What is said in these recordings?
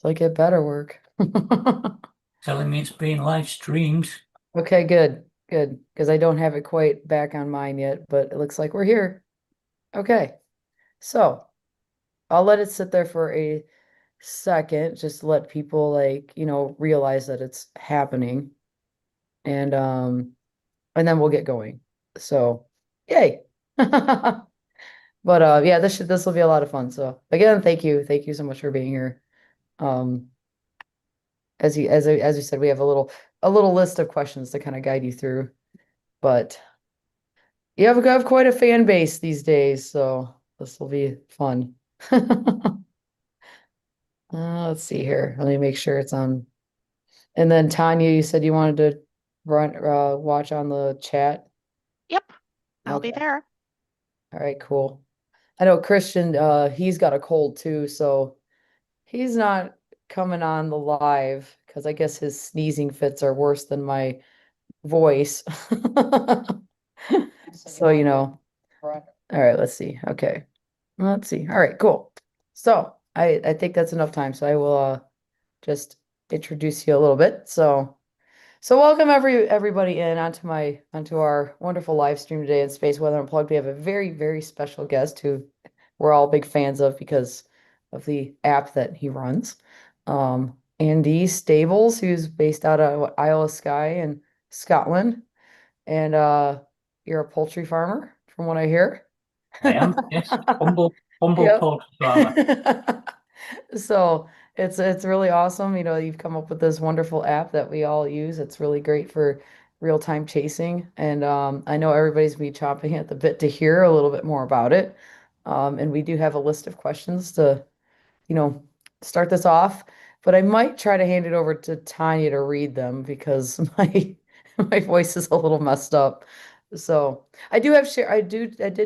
like it better work. Telling me it's being live streamed. Okay, good, good. Because I don't have it quite back on mine yet, but it looks like we're here. Okay, so I'll let it sit there for a second, just to let people realize that it's happening. And and then we'll get going. So yay. But yeah, this will be a lot of fun. So again, thank you. Thank you so much for being here. Um as you said, we have a little list of questions to kind of guide you through. But you have quite a fan base these days, so this will be fun. Let's see here. Let me make sure it's on. And then Tanya, you said you wanted to watch on the chat. Yep, I'll be Okay. there. All right, cool. I know Christian, he's got a cold too, so he's not coming on the live because I guess his sneezing fits are worse than my voice. So, all right, let's see. Okay. Let's see. All right, cool. So I think that's enough time. So I will just introduce you a little bit. So welcome everybody in onto our wonderful live stream today in Space Weather Unplugged. We have a very, very special guest who we're all big fans of because of the app that he runs. Andy Stables, who's based out of Isle of Skye in Scotland. And you're a poultry farmer, from what I hear. I am, yes. Humble Yep. poultry farmer. So it's really awesome. You've come up with this wonderful app that we all use. It's really great for real-time chasing. And I know everybody's gonna be chomping at the bit to hear a little bit more about it. And we do have a list of questions to, you know, start this off. But I might try to hand it over to Tanya to read them because my voice is a little messed up. So I did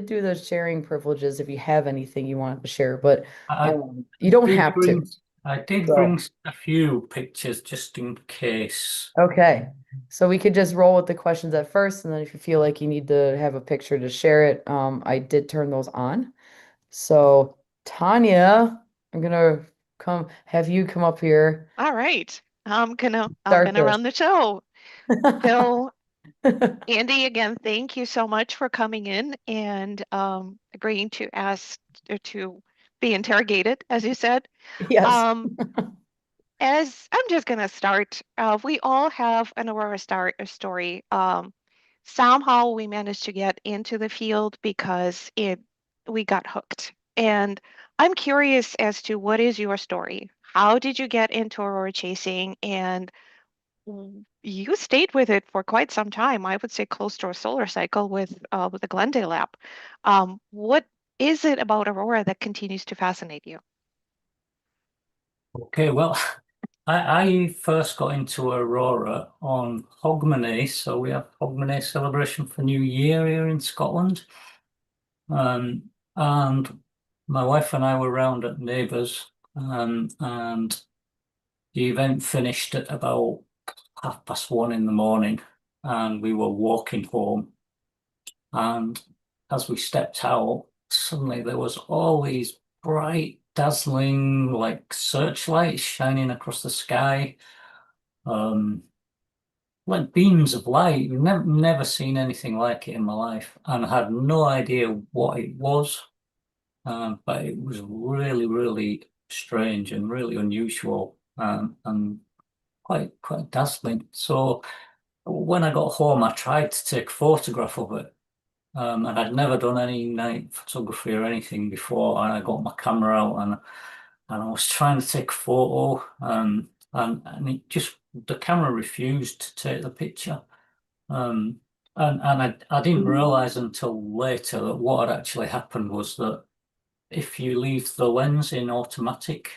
do the sharing privileges if you have anything you want to share, but I you don't did have to. bring I did So bring a few pictures just in case. okay. So we could just roll with the questions at first, and then if you feel like you need to have a picture to share it, I did turn those on. So Tanya, I'm gonna have you come up here, All right. I'm start gonna this. run the show. So Andy, again, thank you so much for coming in and agreeing to ask to be interrogated, as you said. Yes. Um, as I'm just gonna start, we all have an Aurora story. Somehow we managed to get into the field because it we got hooked. And I'm curious as to what is your story? How did you get into Aurora chasing? And you stayed with it for quite some time. I would say close to a solar cycle with the Glendale app. What is it about Aurora that continues to fascinate you? Okay, well, I first got into Aurora on Hogmanay, so we have Hogmanay celebration for New Year here in Scotland. And my wife and I were round at neighbours, and the event finished at about 1:30 in the morning, and we were walking home. And as we stepped out, suddenly there was all these bright, dazzling, like searchlights shining across the sky, um, like beams of light. Never seen anything like it in my life, and I had no idea what it was. But it was really, really strange and really unusual, and quite dazzling. So when I got home, I tried to take a photograph of it. And I'd never done any night photography or anything before, and I got my camera out and I was trying to take a photo, and it just the camera refused to take the picture. Um, and I didn't realize until later that what had actually happened was that if you leave the lens in automatic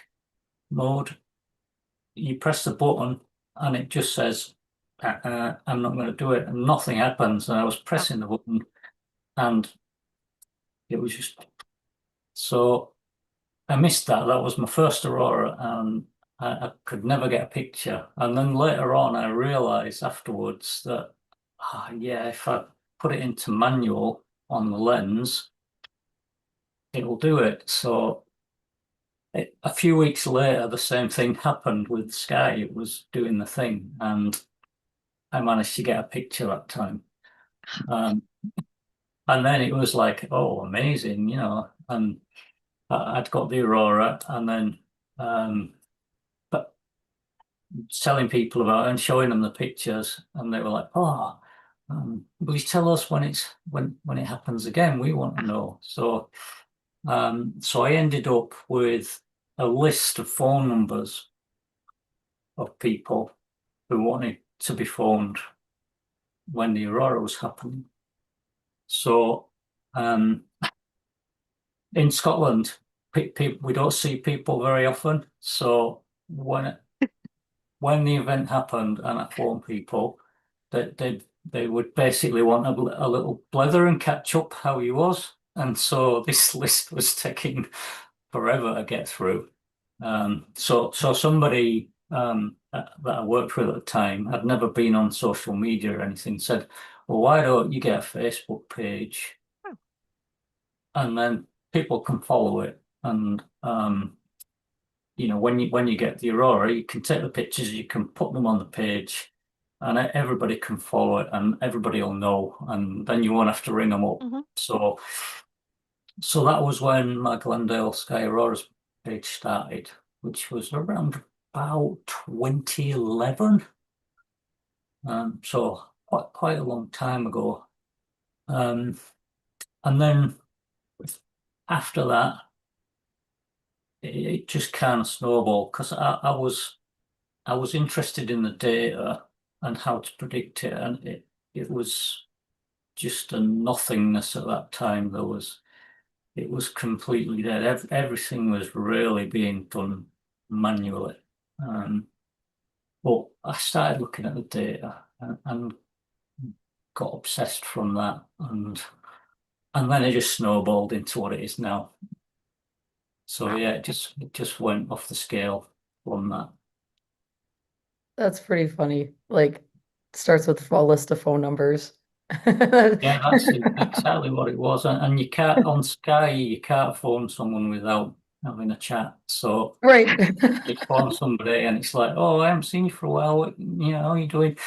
mode, you press the button and it just says, I'm not going to do it, and nothing happens. And I was Oh, pressing the button and it was just so I missed that. That was my first Aurora, and I could never get a picture. And then later on, I realized afterwards that, yeah, if I put it into manual on the lens, it'll do it. So a few weeks later, the same thing happened with Sky. It was doing the thing, and I managed to get a picture that time. Um, and then it was like, oh, amazing, and I'd got the Aurora, and then but telling people about it and showing them the pictures, and they were like, oh, will you tell us when it happens again? We want to know. So I ended up with a list of phone numbers of people who wanted to be phoned when the Aurora was happening. So in Scotland, we don't see people very often. So when the event happened and I phoned people, they would basically want a little blether and catch up how he was. And so this list was taking forever to get through. So somebody that I worked with at the time had never been on social media or anything, said, well, why don't you get a Facebook page? Oh. And then people can follow it. And when you get the Aurora, you can take the pictures, you can put them on the page, and everybody can follow it, and everybody will know, and then you won't have to ring them up. Mm-hmm. So that was when my Glendale Sky Auroras page started, which was around about 2011. So quite a long time ago. And then after that, it just kind of snowballed because I was interested in the data and how to predict it, and it was just a nothingness at that time. It was completely dead. Everything was really being done manually. But I started looking at the data and got obsessed from that, and then it just snowballed into what it is now. So yeah, it just went off the scale from that. That's pretty funny. Like, starts with a list of phone numbers. Yeah, that's exactly what it was. And you can't, on Sky, you can't phone someone without having a chat. So Right. you phone somebody and it's like, oh, I haven't seen you for a while. How are you doing?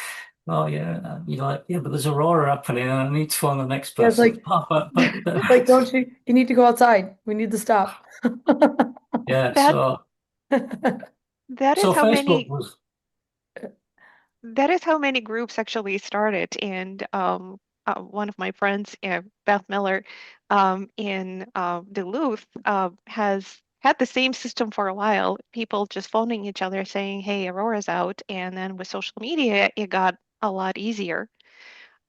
Oh, yeah. You're like, yeah, but there's Aurora happening and I need to phone the next Yeah, it's person. like, Oh, but it's like, don't you need to go outside. We need to stop. yeah, That so that is so how Facebook many was, that is how many groups actually started. And one of my friends, Beth Miller, in Duluth, has had the same system for a while. People just phoning each other saying, "Hey, Aurora's out," and then with social media, it got a lot easier.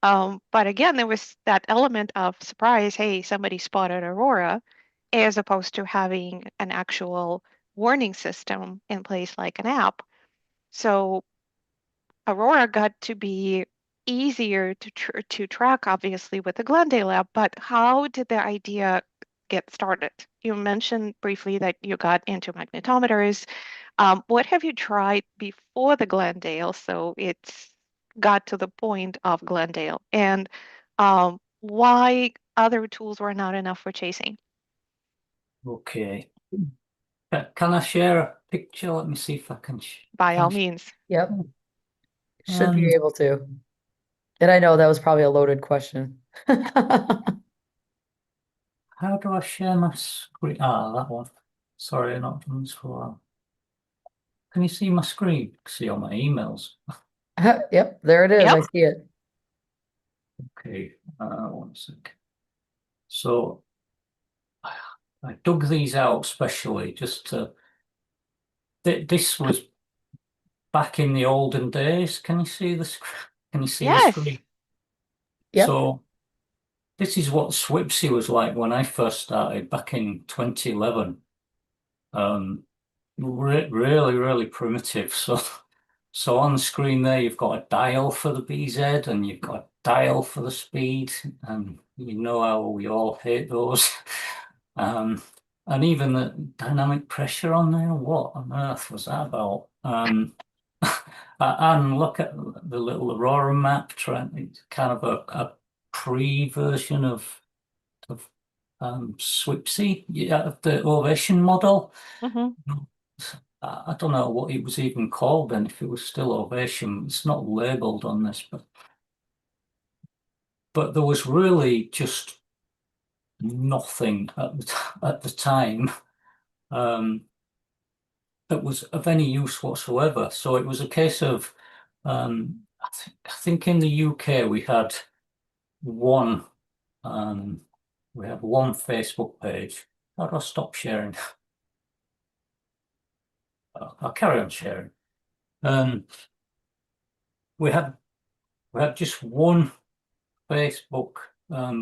But again, there was that element of surprise. Hey, somebody spotted Aurora, as opposed to having an actual warning system in place like an app. So Aurora got to be easier to track, obviously, with the Glendale app, but how did the idea get started? You mentioned briefly that you got into magnetometers. What have you tried before the Glendale? So it's got to the point of Glendale, and why other tools were not enough for chasing? okay. Can I share a picture? Let me see if I can. By Can all I Yep, should um, be able to. And I know that was probably a loaded question. how do I share my screen? Ah, that one. Sorry, I've not done this for a while. Can you see my screen? See all my emails. Yep, there it is. Yep. I see it. Okay, 1 sec. So I dug these out specially just to. This was back in the olden days. Can you see the screen? Can you see the Yes. screen? Yep. So this is what Swipsy was like when I first started back in 2011. Um, really, really primitive. So on the screen there, you've got a dial for the BZ and you've got a dial for the speed, and you know how we all hate those. Um, and even the dynamic pressure on there, what on earth was that about? And look at the little Aurora map, trying it's kind of a pre-version of Swipsy, yeah, the ovation model. Hmm. I don't know what it was even called then, if it was still ovation. It's not labeled on this, but there was really just nothing at the time that was of any use whatsoever. So it was a case of I think in the UK we had one one Facebook page. How do I stop sharing? I'll carry on sharing. Um, we had just one Facebook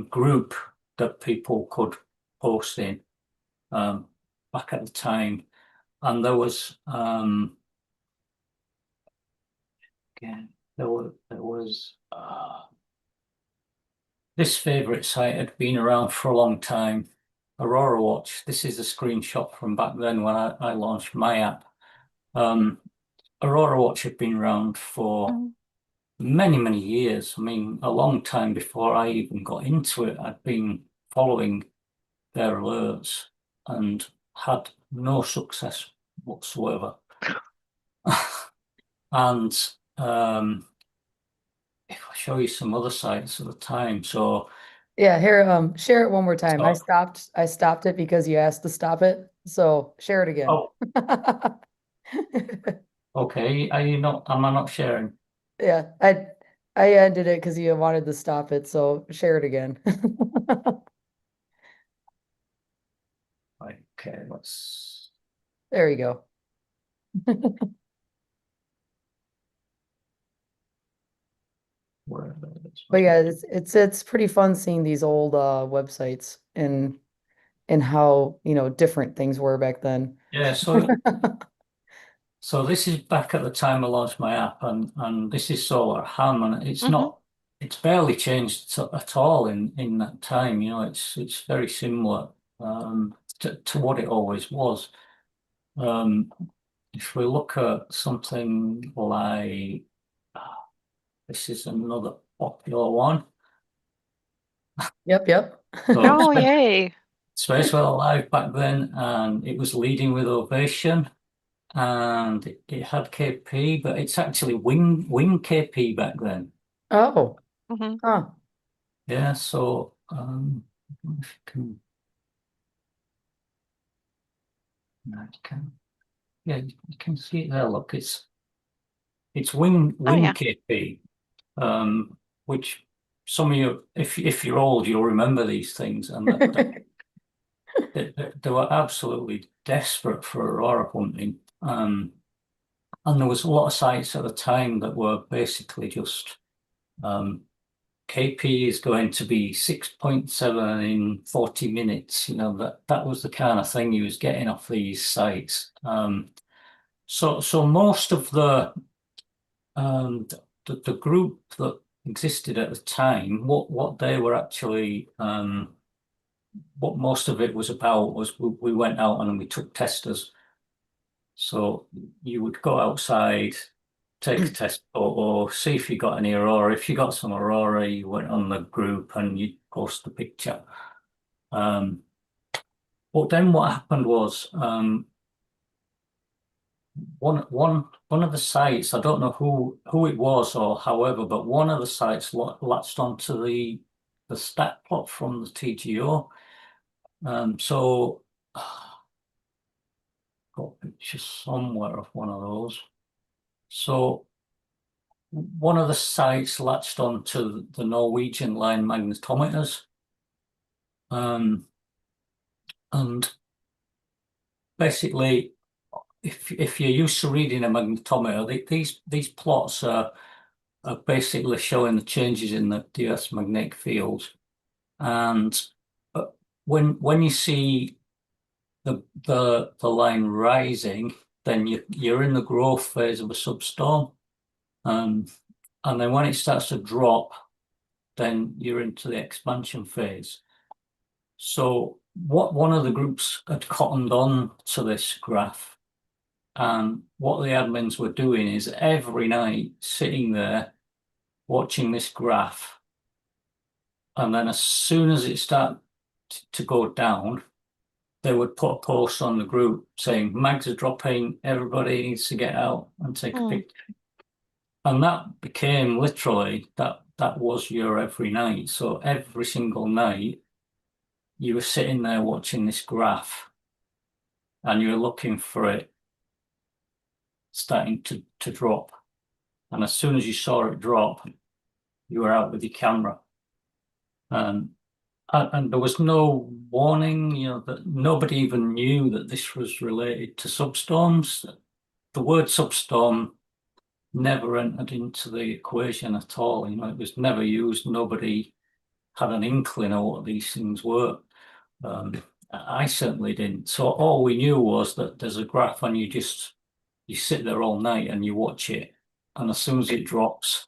group that people could post in back at the time, and there was again there was this favorite site had been around for a long time. Aurora Watch. This is a screenshot from back then when I launched my app. Aurora Watch had been around for many, many years. I mean, a long time before I even got into it, I'd been following their alerts and had no success whatsoever. And if I show you some other sites at the time, so Yeah, here, share it one more time. I so, stopped it because you asked to stop it. So share it again. oh, okay, are you not? Am I not sharing? Yeah, I ended it because you wanted to stop it, so share it again. Okay, let's. There you go. Where But yeah, it's pretty fun seeing these old websites and how, different things were back then. Yeah, so this is back at the time I launched my app, and this is Solar Ham, and Hmm. it's barely changed at all in that time. You know, it's very similar to what it always was. Um, if we look at something like this is another popular one. Yep, yep. So Oh, yay. Space Weather Live back then, and it was leading with Ovation. And it had KP, but it's actually wing KP back then. Oh, Hmm. huh. Yeah, so if you can, no, you can, yeah, you can see it there. Look, it's Oh, wing yeah. KP, which some of you, if you're old, you'll remember these things, and they were absolutely desperate for Aurora hunting. And there was a lot of sites at the time that were basically just KP is going to be 6.7 in 40 minutes. You know, that was the kind of thing you was getting off these sites. So most of the group that existed at the time, what they were actually what most of it was about was we went out and we took testers. So you would go outside, take a test photo, see if you got any Aurora. If you got some Aurora, you went on the group and you post the picture. Um, but then what happened was one of the sites, I don't know who it was or however, but one of the sites latched onto the stat plot from the TGO. So got a picture somewhere of one of those. So one of the sites latched onto the Norwegian line magnetometers. And basically, if you're used to reading a magnetometer, these plots are basically showing the changes in the Earth's magnetic field. And uh, when you see the line rising, then you're in the growth phase of a substorm. And then when it starts to drop, then you're into the expansion phase. So one of the groups had cottoned on to this graph, and what the admins were doing is every night sitting there watching this graph, and then as soon as it started to go down, they would put a post on the group saying, "Mags are dropping, everybody needs to get out and take a picture." And that became literally, that was your every night. So every single night, you were sitting there watching this graph and you were looking for it starting to drop. And as soon as you saw it drop, you were out with your camera. And there was no warning, that nobody even knew that this was related to substorms. The word substorm never entered into the equation at all. It was never used. Nobody had an inkling of what these things were. I certainly didn't. So all we knew was that there's a graph and you sit there all night and you watch it. And as soon as it drops,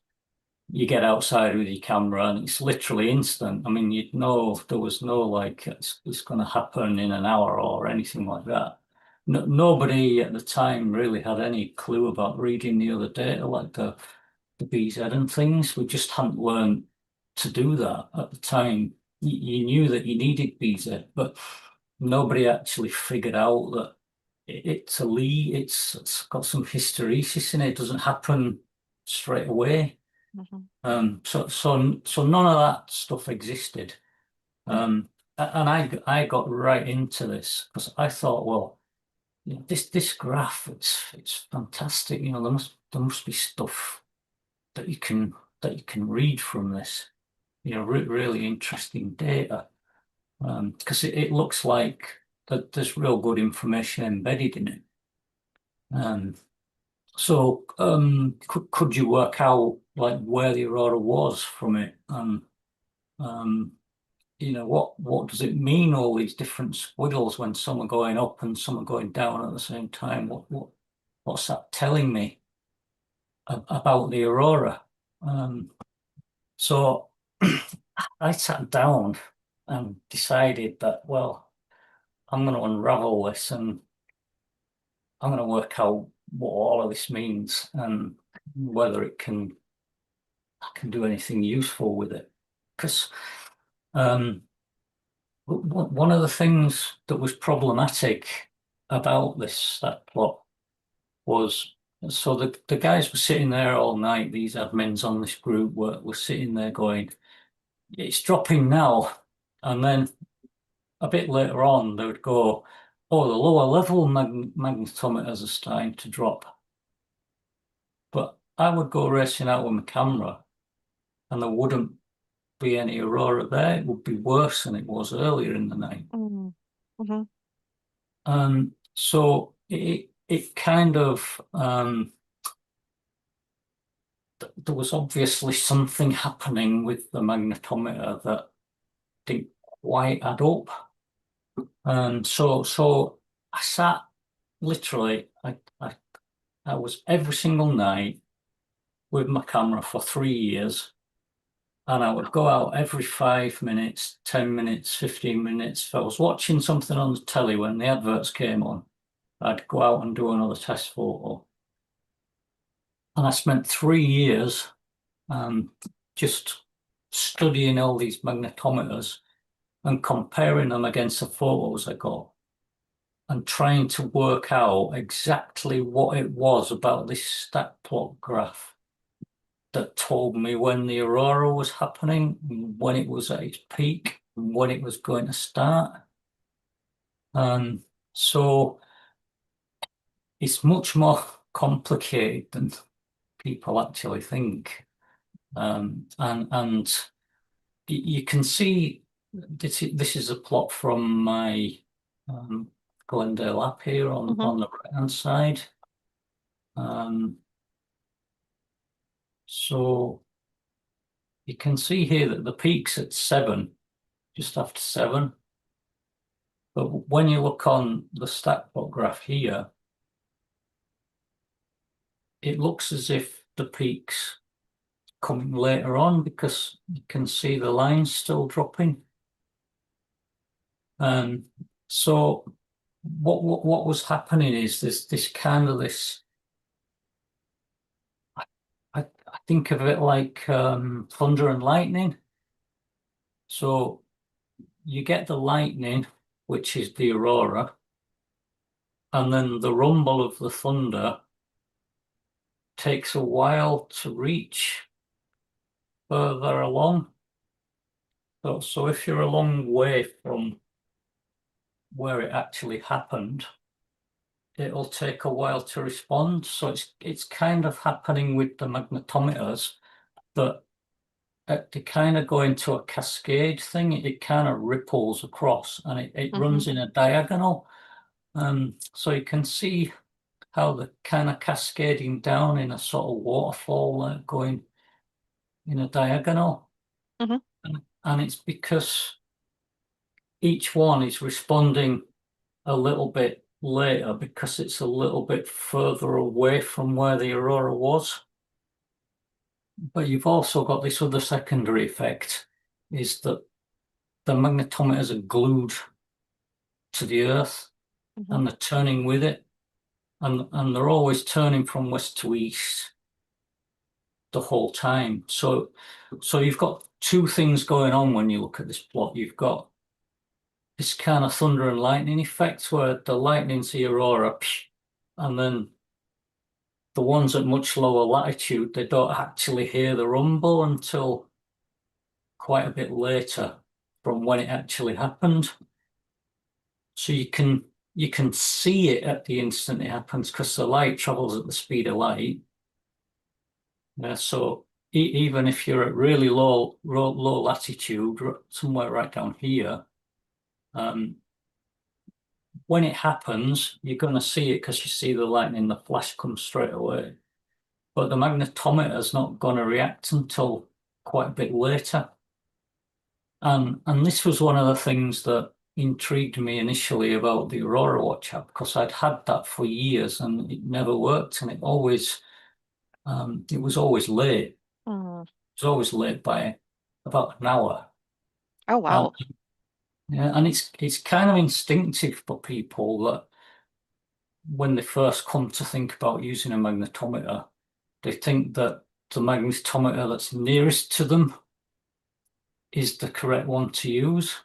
you get outside with your camera and it's literally instant. I mean, you'd know there was no like, it's going to happen in an hour or anything like that. Nobody at the time really had any clue about reading the other data, like the BZ and things. We just hadn't learned to do that at the time. You knew that you needed BZ, but nobody actually figured out that it's a lead, it's got some hysteresis in it. It doesn't happen straight away. So none of that stuff existed. And I got right into this because I thought, well, this graph, it's fantastic. There must be stuff that you can read from this. Really interesting data. Because it looks like that there's real good information embedded in it. So could you work out like where the Aurora was from it? And what does it mean, all these different squiggles when some are going up and some are going down at the same time? What's that telling me about the Aurora? So I sat down and decided that, well, I'm going to unravel this and I'm going to work out what all of this means and whether I can do anything useful with it. Because one of the things that was problematic about this stat plot was, so the guys were sitting there all night, these admins on this group were sitting there going, it's dropping now. And then a bit later on, they would go, oh, the lower level magnetometers are starting to drop. But I would go racing out with my camera and there wouldn't be any Aurora there. It would be worse than it was earlier in the night. So it kind of, there was obviously something happening with the magnetometer that didn't quite add up. And so I sat literally, I was every single night with my camera for 3 years. And I would go out every 5 minutes, 10 minutes, 15 minutes. If I was watching something on the telly when the adverts came on, I'd go out and do another test photo. And I spent 3 years just studying all these magnetometers and comparing them against the photos I got and trying to work out exactly what it was about this stat plot graph that told me when the Aurora was happening, when it was at its peak, and when it was going to start. So it's much more complicated than people actually think. And you can see this is a plot from my Glendale AP here on the right-hand side. So you can see here that the peak's at 7, just after 7. But when you look on the stat plot graph here, it looks as if the peak's coming later on because you can see the lines still dropping. So what was happening is this kind of this. I think of it like thunder and lightning. So you get the lightning, which is the aurora, and then the rumble of the thunder takes a while to reach further along. So if you're a long way from where it actually happened, it'll take a while to respond. So it's kind of happening with the magnetometers that they kind of go into a cascade thing. It kind of ripples across, and it runs in a diagonal. So you can see how they're kind of cascading down in a sort of waterfall, going in a diagonal. Mhm. And it's because each one is responding a little bit later because it's a little bit further away from where the aurora was. But you've also got this other secondary effect, is that the magnetometers are glued to the Earth and they're turning with it. And they're always turning from west to east the whole time. So you've got two things going on when you look at this plot. You've got this kind of thunder and lightning effect where the lightning's the aurora, and then the ones at much lower latitude, they don't actually hear the rumble until quite a bit later from when it actually happened. So you can see it at the instant it happens because the light travels at the speed of light. Yeah, so even if you're at really low latitude, somewhere right down here, when it happens, you're going to see it because you see the lightning, the flash comes straight away. But the magnetometer's not going to react until quite a bit later. And this was one of the things that intrigued me initially about the Aurora Watch app, because I'd had that for years and it never worked, and it was always late. Mm. It was always late by about an hour. Oh, wow. Yeah, and it's kind of instinctive for people that when they first come to think about using a magnetometer, they think that the magnetometer that's nearest to them is the correct one to use.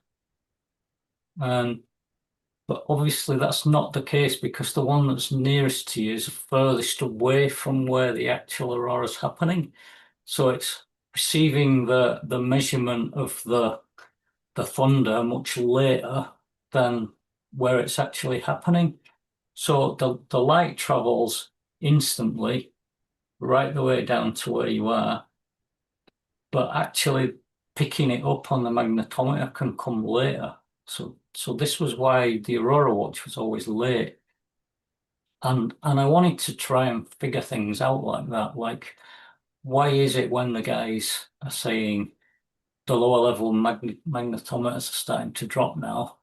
But obviously that's not the case because the one that's nearest to you is furthest away from where the actual aurora is happening. So it's receiving the measurement of the thunder much later than where it's actually happening. So the light travels instantly right the way down to where you are, but actually picking it up on the magnetometer can come later. So this was why the Aurora watch was always late. And I wanted to try and figure things out like that. Like, why is it when the guys are saying the lower level magnetometers are starting to drop now?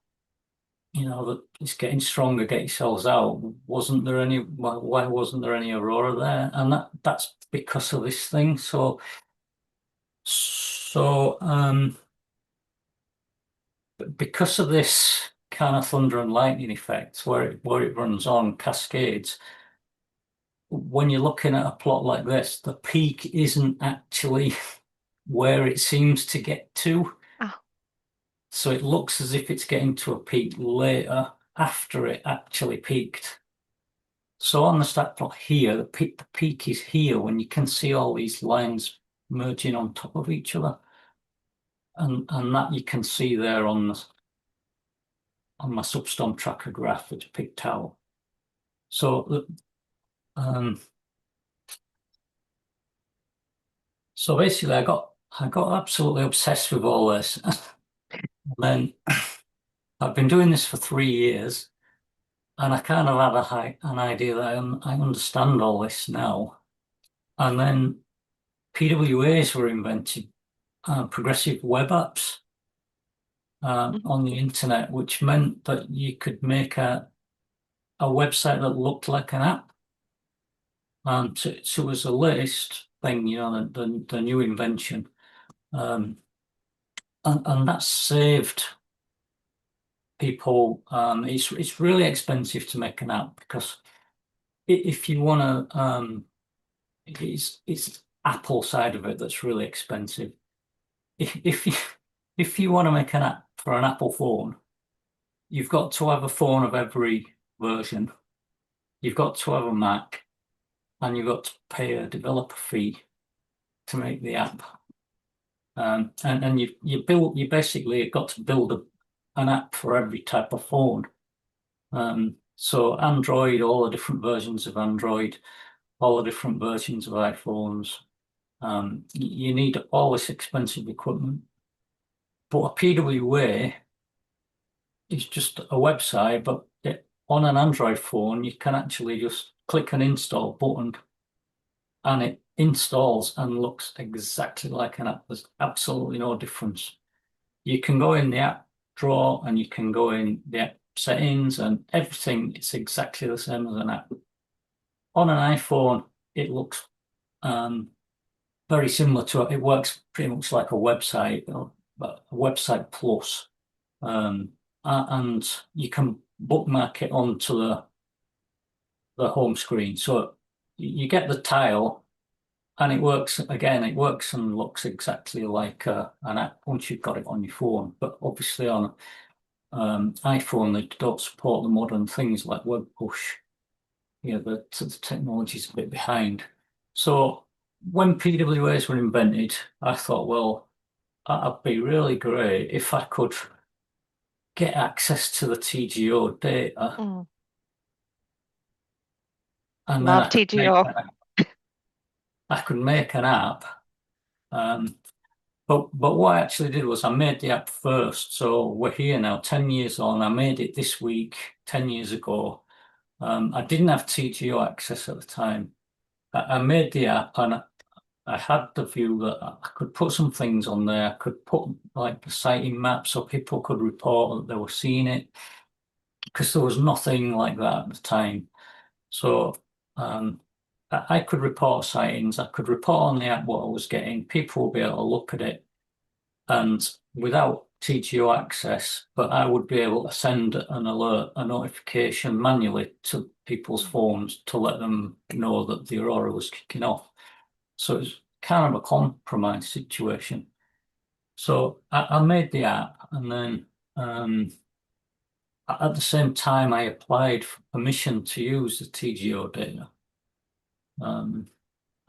You know, that it's getting stronger, get yourselves out. Why wasn't there any Aurora there? And that's because of this thing. So because of this kind of thunder and lightning effect where it runs on cascades, when you're looking at a plot like this, the peak isn't actually where it seems to get to. Oh. So it looks as if it's getting to a peak later after it actually peaked. So on the stat plot here, the peak is here when you can see all these lines merging on top of each other. And that you can see there on my Substorm tracker graph that's picked out. So so basically I got absolutely obsessed with all this. And then I've been doing this for 3 years, and I kind of had an idea that I understand all this now. And then PWAs were invented, progressive web apps on the internet, which meant that you could make a website that looked like an app. So it was the latest thing, you know, the new invention. And that saved people. It's really expensive to make an app because if you want to, it's Apple side of it that's really expensive. If you want to make an app for an Apple phone, you've got to have a phone of every version. You've got to have a Mac, and you've got to pay a developer fee to make the app. And you basically got to build an app for every type of phone. So Android, all the different versions of Android, all the different versions of iPhones. You need all this expensive equipment. But a PWA is just a website, but on an Android phone, you can actually just click an install button and it installs and looks exactly like an app. There's absolutely no difference. You can go in the app drawer and you can go in the app settings and everything. It's exactly the same as an app. On an iPhone, it looks very similar to it. It works pretty much like a website, but a website plus. And you can bookmark it onto the home screen. So you get the tile and it works again, it works and looks exactly like an app once you've got it on your phone. But obviously on iPhone, they don't support the modern things like web push. The technology's a bit behind. So when PWAs were invented, I thought, well, that'd be really great if I could get access to the TGO data, and then Love TGO. I could make an app. But what I actually did was I made the app first. So we're here now, 10 years on. I made it this week, 10 years ago. I didn't have TGO access at the time. I made the app and I had the view that I could put some things on there. I could put like the sighting map so people could report that they were seeing it, because there was nothing like that at the time. So I could report sightings. I could report on the app what I was getting. People would be able to look at it, and without TGO access, but I would be able to send an alert, a notification manually to people's phones to let them know that the Aurora was kicking off. So it's kind of a compromise situation. So I made the app, and then at the same time I applied for permission to use the TGO data. And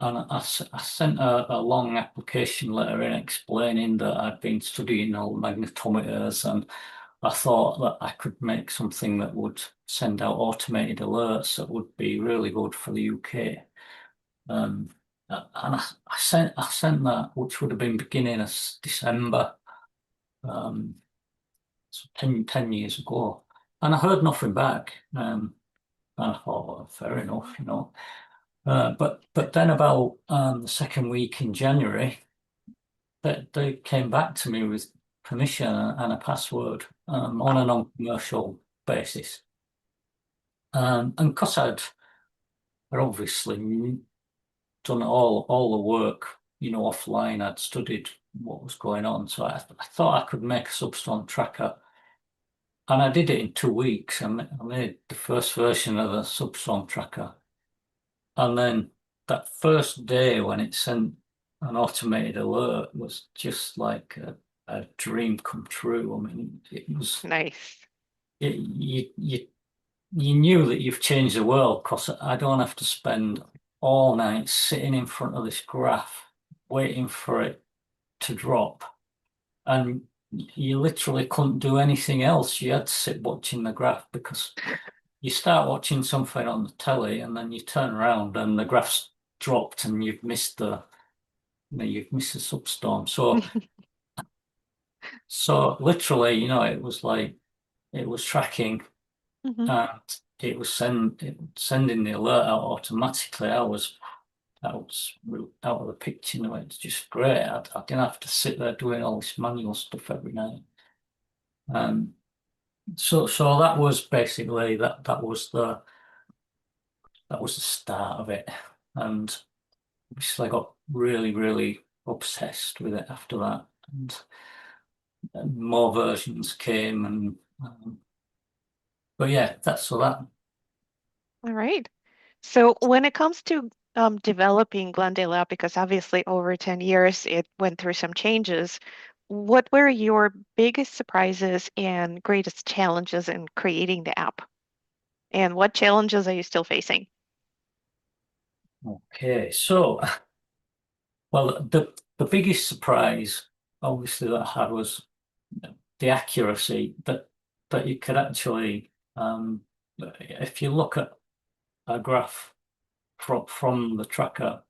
I sent a long application letter in explaining that I'd been studying all magnetometers, and I thought that I could make something that would send out automated alerts that would be really good for the UK. And I sent that, which would have been beginning of December, so 10 years ago, and I heard nothing back. And I thought, well, fair enough, But then about the second week in January, they came back to me with permission and a password on a non-commercial basis. And because I'd obviously done all the work, offline, I'd studied what was going on. So I thought I could make a Substorm tracker. And I did it in 2 weeks. I made the first version of the Substorm tracker. And then that first day when it sent an automated alert was just like a dream come true. I mean, it was Nice. You knew that you've changed the world, because I don't have to spend all night sitting in front of this graph waiting for it to drop. And you literally couldn't do anything else. You had to sit watching the graph, because you start watching something on the telly and then you turn around and the graph's dropped and you've missed the Substorm. So literally, it was like it was tracking and it was sending the alert out automatically. I was out of the picture. It's just great. I didn't have to sit there doing all this manual stuff every night. So that was basically that was the start of it, and obviously I got really, really obsessed with it after that, and more versions came, and but yeah, that's all that. All right. So when it comes to developing Glendale Lab, because obviously over 10 years it went through some changes, what were your biggest surprises and greatest challenges in creating the app? And what challenges are you still facing? Okay, so well, the biggest surprise, obviously, that I had was the accuracy that you could actually, if you look at a graph from the tracker,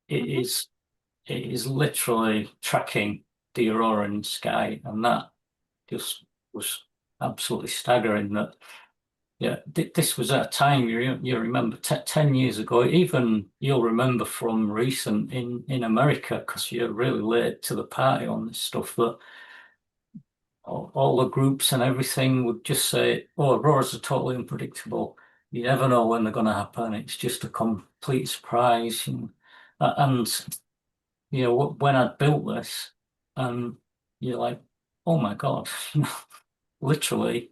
it Mhm. is it is literally tracking the aurora in the sky, and that just was absolutely staggering. That yeah, this was at a time you remember 10 years ago. Even you'll remember from recent in America, because you're really late to the party on this stuff. That all the groups and everything would just say, "Oh, auroras are totally unpredictable. You never know when they're going to happen. It's just a complete surprise." And when I built this, um, you're like, "Oh my God!" Literally,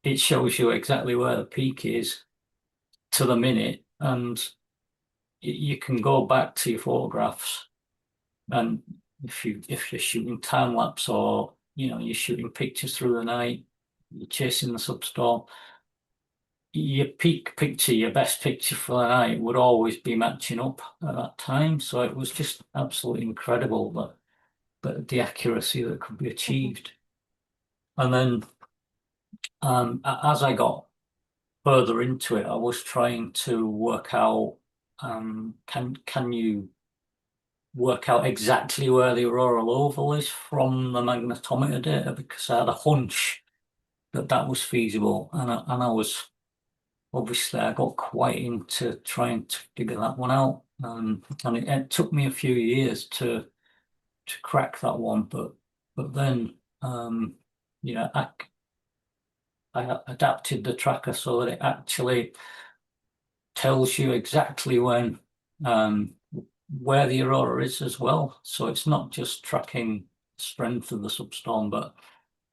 it shows you exactly where the peak is to the minute, and you can go back to your photographs, and if you're shooting time lapse, or you're shooting pictures through the night, you're chasing the substorm, your peak picture, your best picture for the night would always be matching up at that time. So it was just absolutely incredible that the accuracy that could be Mhm. achieved. And then as I got further into it, I was trying to work out, can you work out exactly where the auroral oval is from the magnetometer data? Because I had a hunch that was feasible, and I was obviously I got quite into trying to figure that one out, and it took me a few years to crack that one, but then I adapted the tracker so that it actually tells you exactly um, where the aurora is as well. So it's not just tracking strength of the substorm, but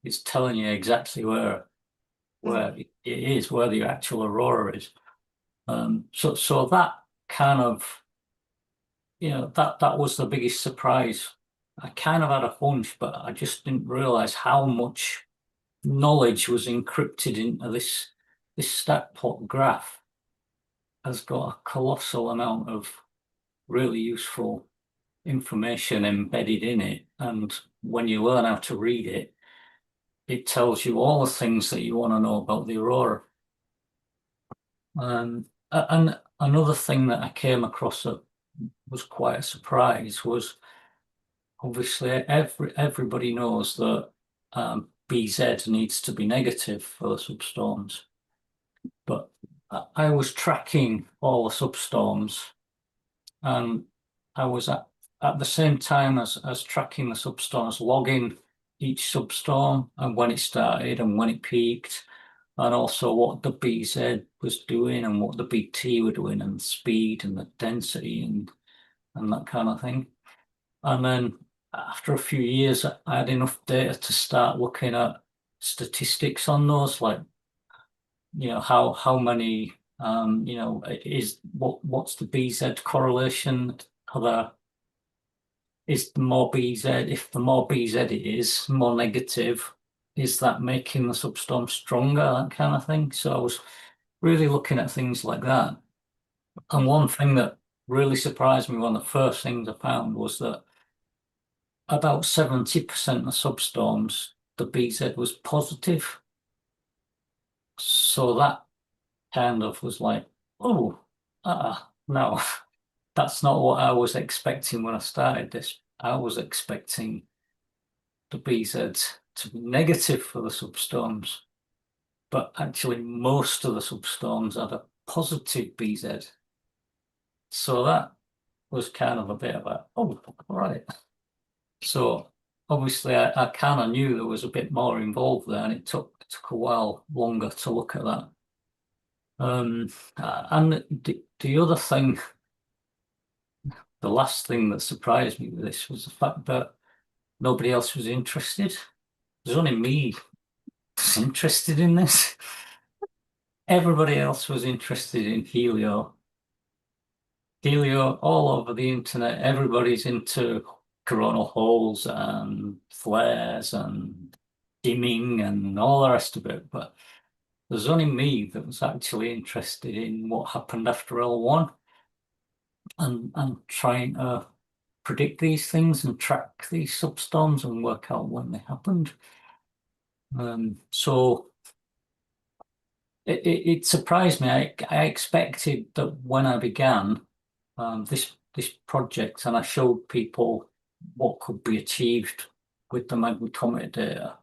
it's telling you exactly where Mhm. it is, where the actual aurora is. So that kind of, that was the biggest surprise. I kind of had a hunch, but I just didn't realize how much knowledge was encrypted into this stat plot graph. Has got a colossal amount of really useful information embedded in it. And when you learn how to read it, it tells you all the things that you want to know about the aurora. And another thing that I came across that was quite a surprise was, obviously everybody knows that BZ needs to be negative for the substorms, but I was tracking all the substorms, and I was at the same time as tracking the substorms, logging each substorm and when it started and when it peaked, and also what the BZ was doing and what the BT were doing, and the speed and the density and that kind of thing. And then after a few years, I had enough data to start looking at statistics on those, like, how many, what's the BZ correlation? Is the more BZ, if the more BZ it is, more negative, is that making the substorm stronger, that kind of thing? So I was really looking at things like that. And one thing that really surprised me, one of the first things I found, was that about 70% of substorms, the BZ was positive. So that kind of was like, oh, no, that's not what I was expecting when I started this. I was expecting the BZ to be negative for the substorms, but actually most of the substorms had a positive BZ. So that was kind of a bit of a, oh, all right. So obviously I kind of knew there was a bit more involved there, and it took a while longer to look at that. And the other thing, the last thing that surprised me with this was the fact that nobody else was interested. There's only me that's interested in this. Everybody else was interested in Helio. Helio all over the internet. Everybody's into coronal holes and flares and dimming and all the rest of it, but there's only me that was actually interested in what happened after L1 and trying to predict these things and track these substorms and work out when they happened. So it surprised me. I expected that when I began this project and I showed people what could be achieved with the magnetometer data,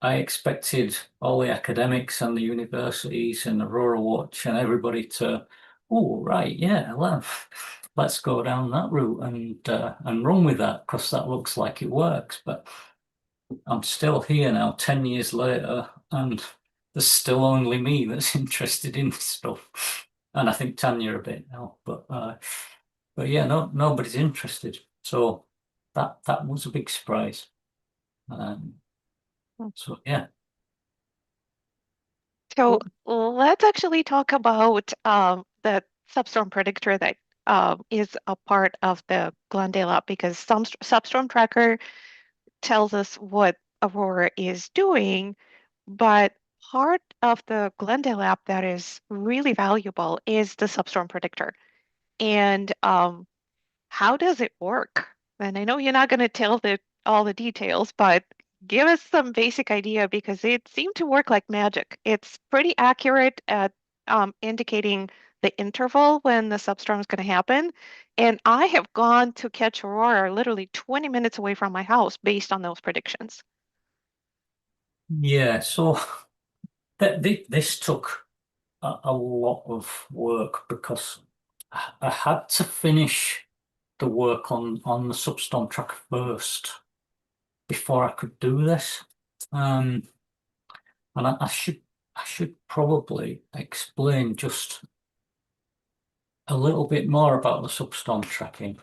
I expected all the academics and the universities and Aurora Watch and everybody to, oh right, yeah, well, let's go down that route and run with that because that looks like it works. But I'm still here now, 10 years later, and there's still only me that's interested in this stuff. And I think Tanya a bit now, but yeah, nobody's interested. So that was a big surprise. So yeah. So let's actually talk about the substorm predictor that is a part of the Glendale app, because some substorm tracker tells us what Aurora is doing, but part of the Glendale app that is really valuable is the substorm predictor. And how does it work? And I know you're not going to tell all the details, but give us some basic idea, because it seemed to work like magic. It's pretty accurate at indicating the interval when the substorm is going to happen. And I have gone to catch Aurora literally 20 minutes away from my house based on those predictions. Yeah, so this took a lot of work because I had to finish the work on the substorm tracker first before I could do this. And I should probably explain just a little bit more about the substorm tracking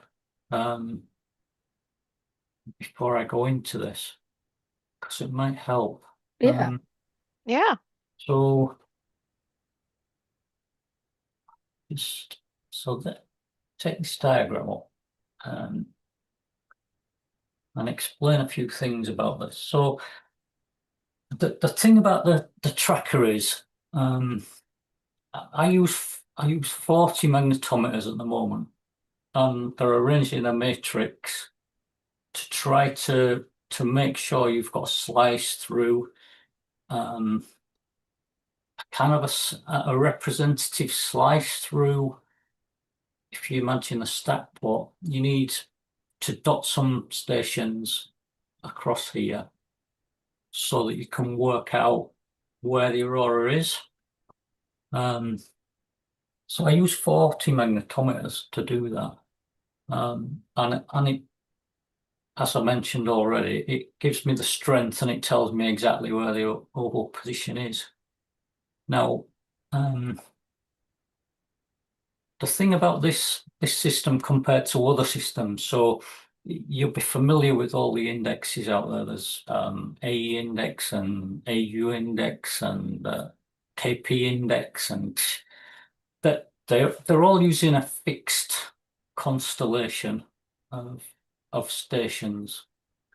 before I go into this, because it might help. Yeah. Yeah. So just so that take this diagram up and explain a few things about this. So the thing about the tracker is I use 40 magnetometers at the moment, and they're arranged in a matrix to try to make sure you've got a slice through kind of a representative slice through. If you imagine a stack plot, you need to dot some stations across here so that you can work out where the aurora is. So I use 40 magnetometers to do that. And it, as I mentioned already, it gives me the strength and it tells me exactly where the oval position is. Now, the thing about this system compared to other systems, so you'll be familiar with all the indexes out there. There's AE index and AU index and KP index, and that they're all using a fixed constellation of stations,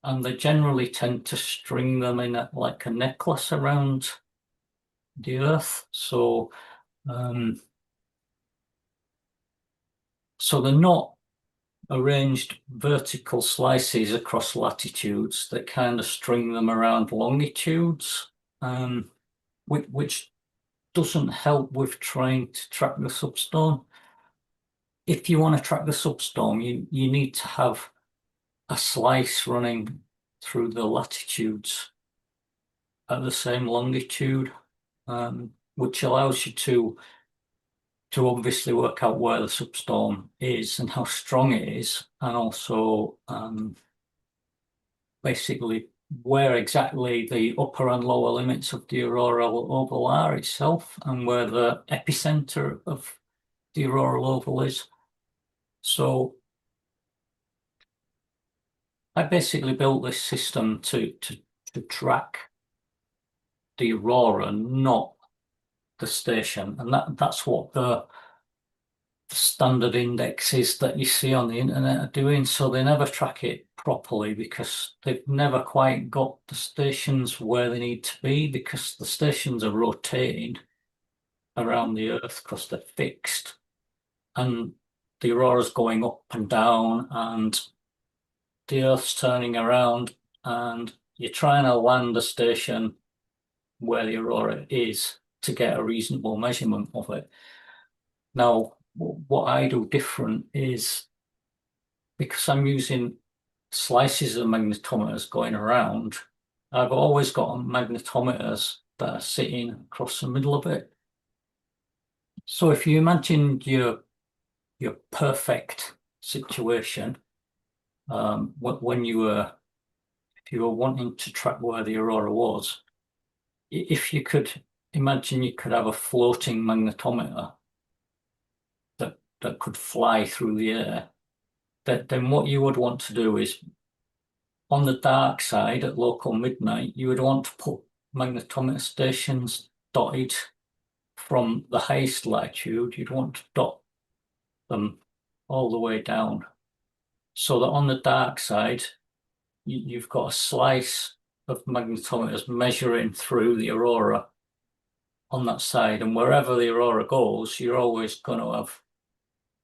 and they generally tend to string them in like a necklace around the Earth. So so they're not arranged vertical slices across latitudes. They kind of string them around longitudes, which doesn't help with trying to track the substorm. If you want to track the substorm, you need to have a slice running through the latitudes at the same longitude, which allows you to obviously work out where the substorm is and how strong it is, and also basically where exactly the upper and lower limits of the auroral oval are itself, and where the epicenter of the auroral oval is. So I basically built this system to track the aurora, not the station, and that's what standard indexes that you see on the internet are doing, so they never track it properly because they've never quite got the stations where they need to be, because the stations are rotating around the Earth because they're fixed, and the aurora's going up and down, and the Earth's turning around, and you're trying to land a station where the aurora is to get a reasonable measurement of it. Now, what I do different is, because I'm using slices of magnetometers going around, I've always got magnetometers that are sitting across the middle of it. So if you imagine your perfect situation, when if you were wanting to track where the aurora was, if you could imagine you could have a floating magnetometer that could fly through the air, then what you would want to do is, on the dark side at local midnight, you would want to put magnetometer stations dotted from the highest latitude. You'd want to dot them all the way down, so that on the dark side, you've got a slice of magnetometers measuring through the aurora on that side, and wherever the aurora goes, you're always going to have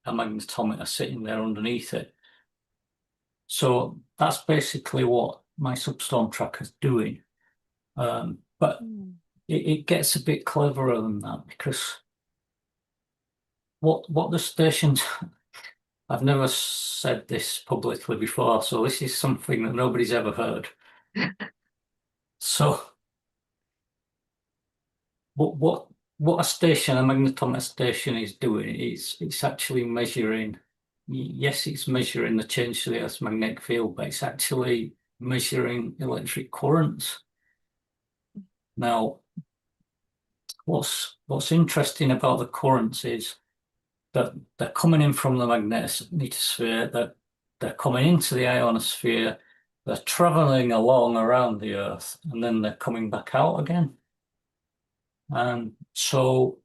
a magnetometer sitting there underneath it. So that's basically what my Substorm tracker's doing. But it gets a bit cleverer than that, because what the stations, I've never said this publicly before, so this is something that nobody's ever heard. So what a station, a magnetometer station, is doing is it's actually measuring. Yes, it's measuring the change to the Earth's magnetic field, but it's actually measuring electric currents. Now, what's interesting about the currents is that they're coming in from the magnetosphere, that they're coming into the ionosphere, they're traveling along around the Earth, and then they're coming back out again. And so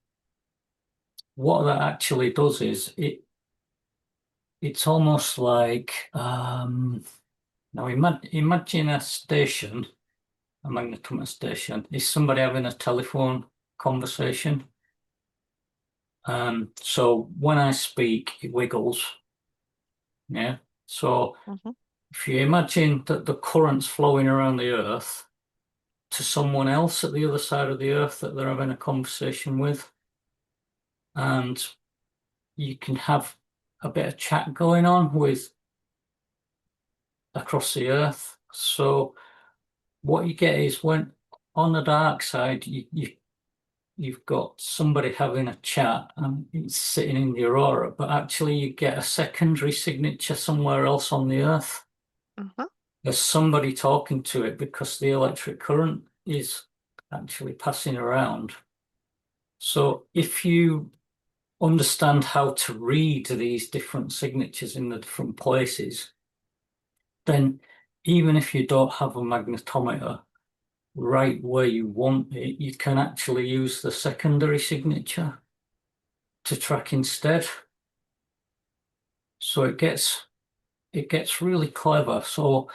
what that actually does is it's almost like, now imagine a station, a magnetometer station, is somebody having a telephone conversation. So when I speak, it wiggles. Yeah. So if you imagine that the current's flowing around the Earth to someone else at the other side of the Earth that they're having a conversation with, and you can have a bit of chat going on with across the Earth. So what you get is, when on the dark side, you've got somebody having a chat and it's sitting in the aurora, but actually you get a secondary signature somewhere else on the Earth. There's somebody talking to it, because the electric current is actually passing around. So if you understand how to read these different signatures in the different places, then even if you don't have a magnetometer right where you want it, you can actually use the secondary signature to track instead. So it gets really clever. So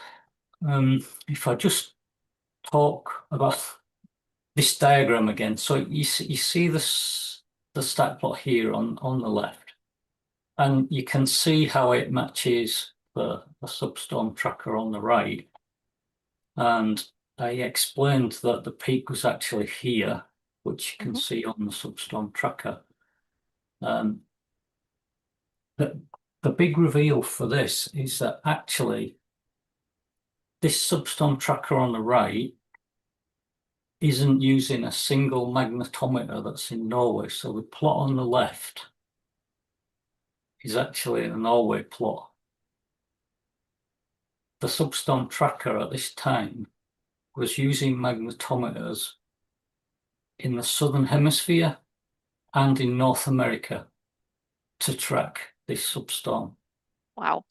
if I just talk about this diagram again, so you see this, the stat plot here on the left, and you can see how it matches the Substorm tracker on the right. And I explained that the peak was actually here, which you can see on the Substorm tracker. The big reveal for this is that actually this Substorm tracker on the right isn't using a single magnetometer that's in Norway. So the plot on the left is actually a Norway plot. The Substorm tracker at this time was using magnetometers in the Southern Hemisphere and in North America to track this substorm. Wow.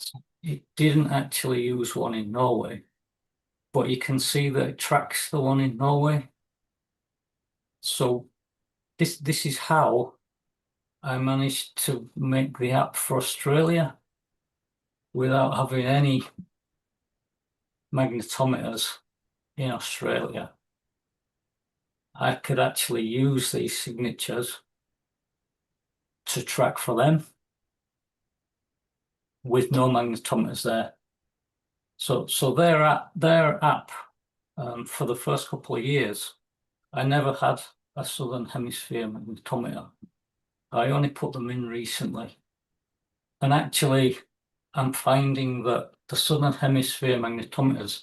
It didn't actually use one in Norway, but you can see that it tracks the one in Norway. So this is how I managed to make the app for Australia without having any magnetometers in Australia. I could actually use these signatures to track for them with no magnetometers there. So their app for the first couple of years, I never had a Southern Hemisphere magnetometer. I only put them in recently. And actually, I'm finding that the Southern Hemisphere magnetometers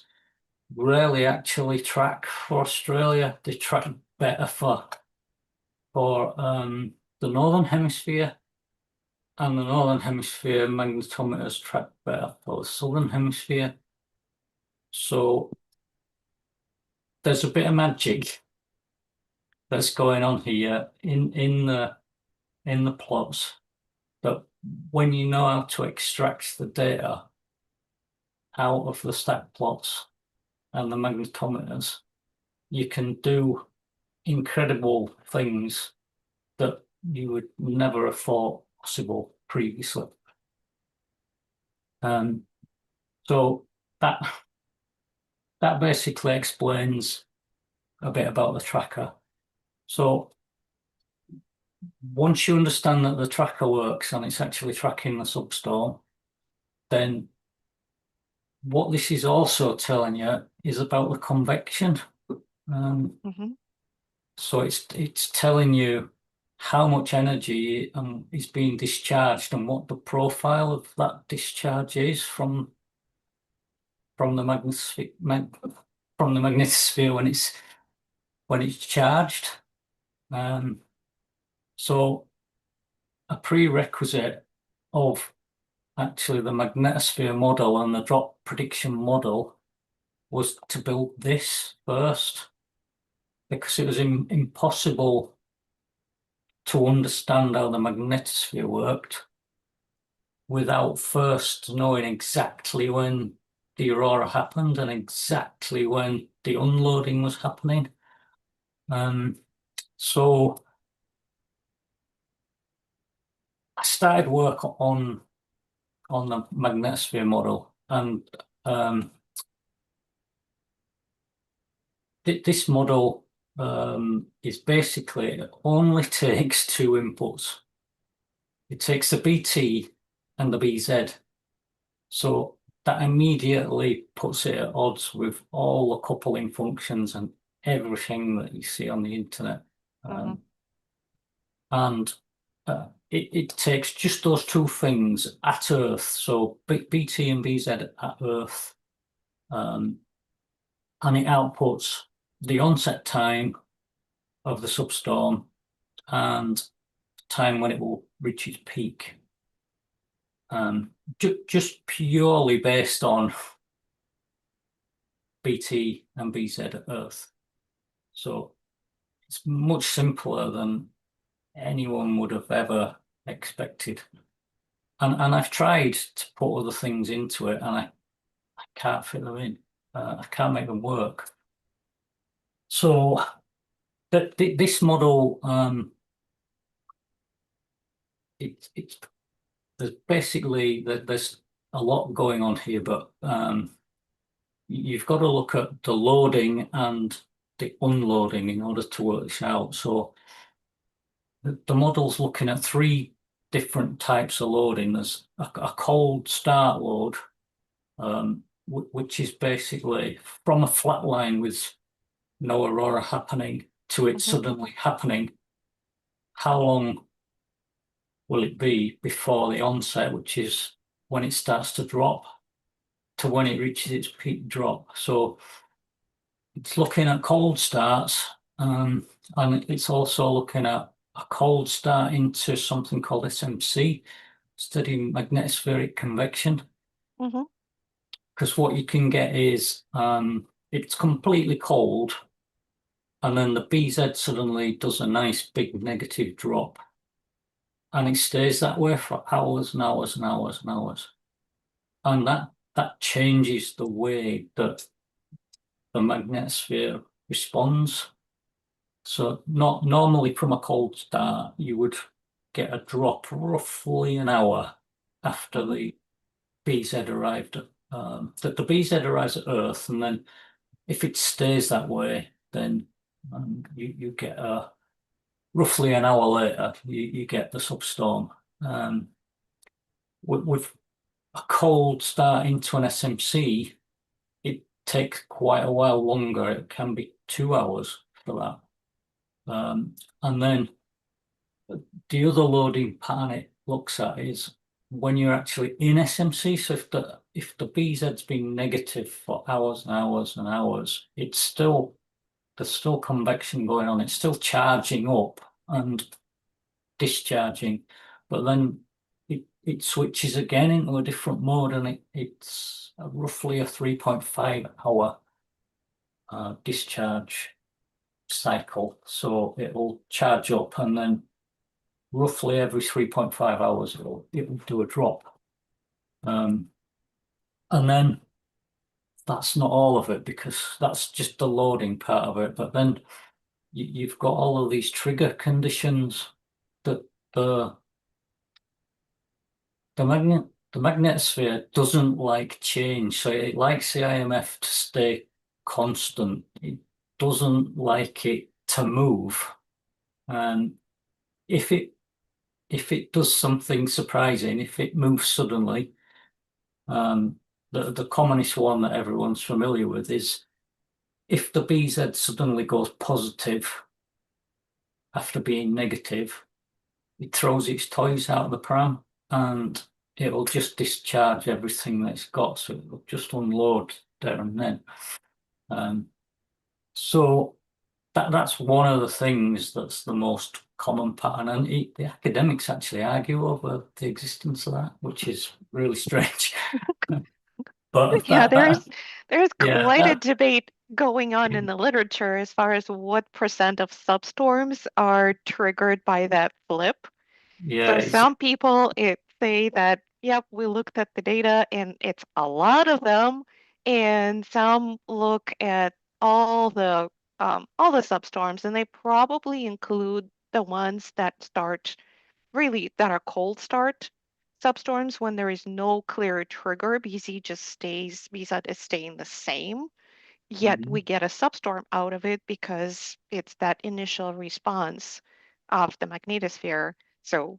rarely actually track for Australia. They track better for the Northern Hemisphere, and the Northern Hemisphere magnetometers track better for the Southern Hemisphere. So there's a bit of magic that's going on here in the plots, that when you know how to extract the data out of the stack plots and the magnetometers, you can do incredible things that you would never have thought possible previously. So that basically explains a bit about the tracker. So once you understand that the tracker works and it's actually tracking the substorm, then what this is also telling you is about the convection. So it's telling you how much energy is being discharged and what the profile of that discharge is from the magnetosphere when it's charged. So a prerequisite of actually the magnetosphere model and the drop prediction model was to build this first, because it was impossible to understand how the magnetosphere worked without first knowing exactly when the aurora happened and exactly when the unloading was happening. So I started work on the magnetosphere model, and this model is basically, it only takes two inputs. It takes the BT and the BZ. So that immediately puts it at odds with all the coupling functions and everything that you see on the internet. And it takes just those two things at Earth, so BT and BZ at Earth, and it outputs the onset time of the substorm and time when it will reach its peak, just purely based on BT and BZ at Earth. So it's much simpler than anyone would have ever expected. And I've tried to put other things into it, and I can't fit them in. I can't make them work. So this model, there's basically there's a lot going on here, but you've got to look at the loading and the unloading in order to work this out. So the model's looking at three different types of loading. There's a cold start load, which is basically from a flat line with no aurora happening to it suddenly happening. How long will it be before the onset, which is when it starts to drop, to when it reaches its peak drop? So it's looking at cold starts, and it's also looking at a cold start into something called SMC, studying magnetospheric convection. Because what you can get is it's completely cold, and then the BZ suddenly does a nice big negative drop, and it stays that way for hours and hours and hours and hours. And that changes the way that the magnetosphere responds. So not normally from a cold start, you would get a drop roughly an hour after the BZ arrived at the BZ arrives at Earth, and then if it stays that way, then you get roughly an hour later you get the substorm. With a cold start into an SMC, it takes quite a while longer. It can be 2 hours for that. And then the other loading pattern it looks at is when you're actually in SMC. So if the BZ's been negative for hours and hours and hours, there's still convection going on. It's still charging up and discharging, but then it switches again into a different mode, and it's roughly a 3.5 hour discharge cycle. So it'll charge up, and then roughly every 3.5 hours it'll do a drop. And then that's not all of it, because that's just the loading part of it. But then you've got all of these trigger conditions that the magnetosphere doesn't like change. So it likes the IMF to stay constant. It doesn't like it to move. And if it does something surprising, if it moves suddenly, the commonest one that everyone's familiar with is if the BZ suddenly goes positive after being negative, it throws its toys out of the pram and it'll just discharge everything that it's got. So it'll just unload there and then. So that's one of the things that's the most common pattern, and the academics actually argue over the existence of that, which is really strange. But Yeah, that there's yeah, quite a debate going on in the literature as far as what percent of substorms are triggered by that flip. yeah, So some people say that, yep, we looked at the data and it's a lot of them, and some look at all the substorms, and they probably include the ones that start that are cold start substorms when there is no clear trigger. BZ is staying the same, yet we get a substorm out of it because it's that initial response of the magnetosphere. So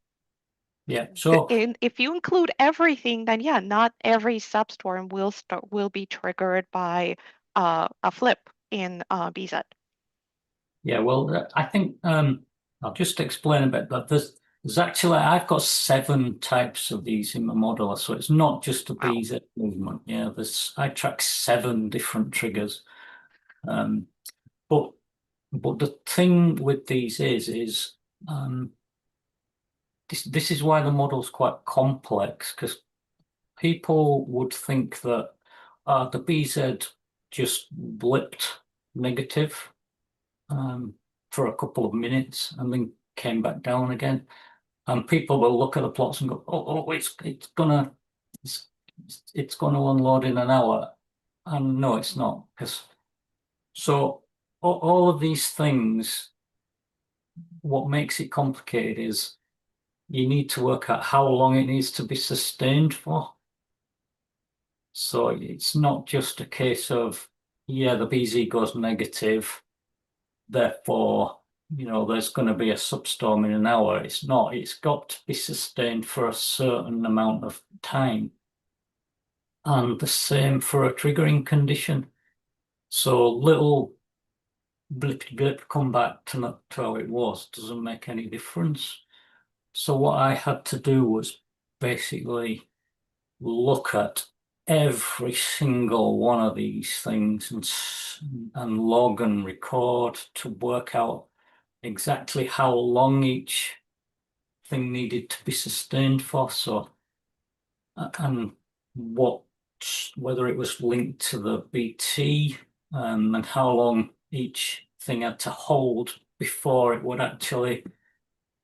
yeah. So if you include everything, then yeah, not every substorm will be triggered by a flip in BZ. yeah, well, I think I'll just explain a bit that there's actually I've got 7 types of these in my modeler, so it's not just a Wow. BZ movement. Yeah, I track 7 different triggers. But the thing with these is this is why the model's quite complex, because people would think that the BZ just blipped negative for a couple of minutes and then came back down again. And people will look at the plots and go, oh, it's gonna unload in an hour. And no, it's not, because so all of these things, what makes it complicated is you need to work out how long it needs to be sustained for. So it's not just a case of, yeah, the BZ goes negative, therefore, there's going to be a substorm in an hour. It's not. It's got to be sustained for a certain amount of time. And the same for a triggering condition. So little blip come back to how it was doesn't make any difference. So what I had to do was basically look at every single one of these things and log and record to work out exactly how long each thing needed to be sustained for. So, and whether it was linked to the BT, and how long each thing had to hold before it would actually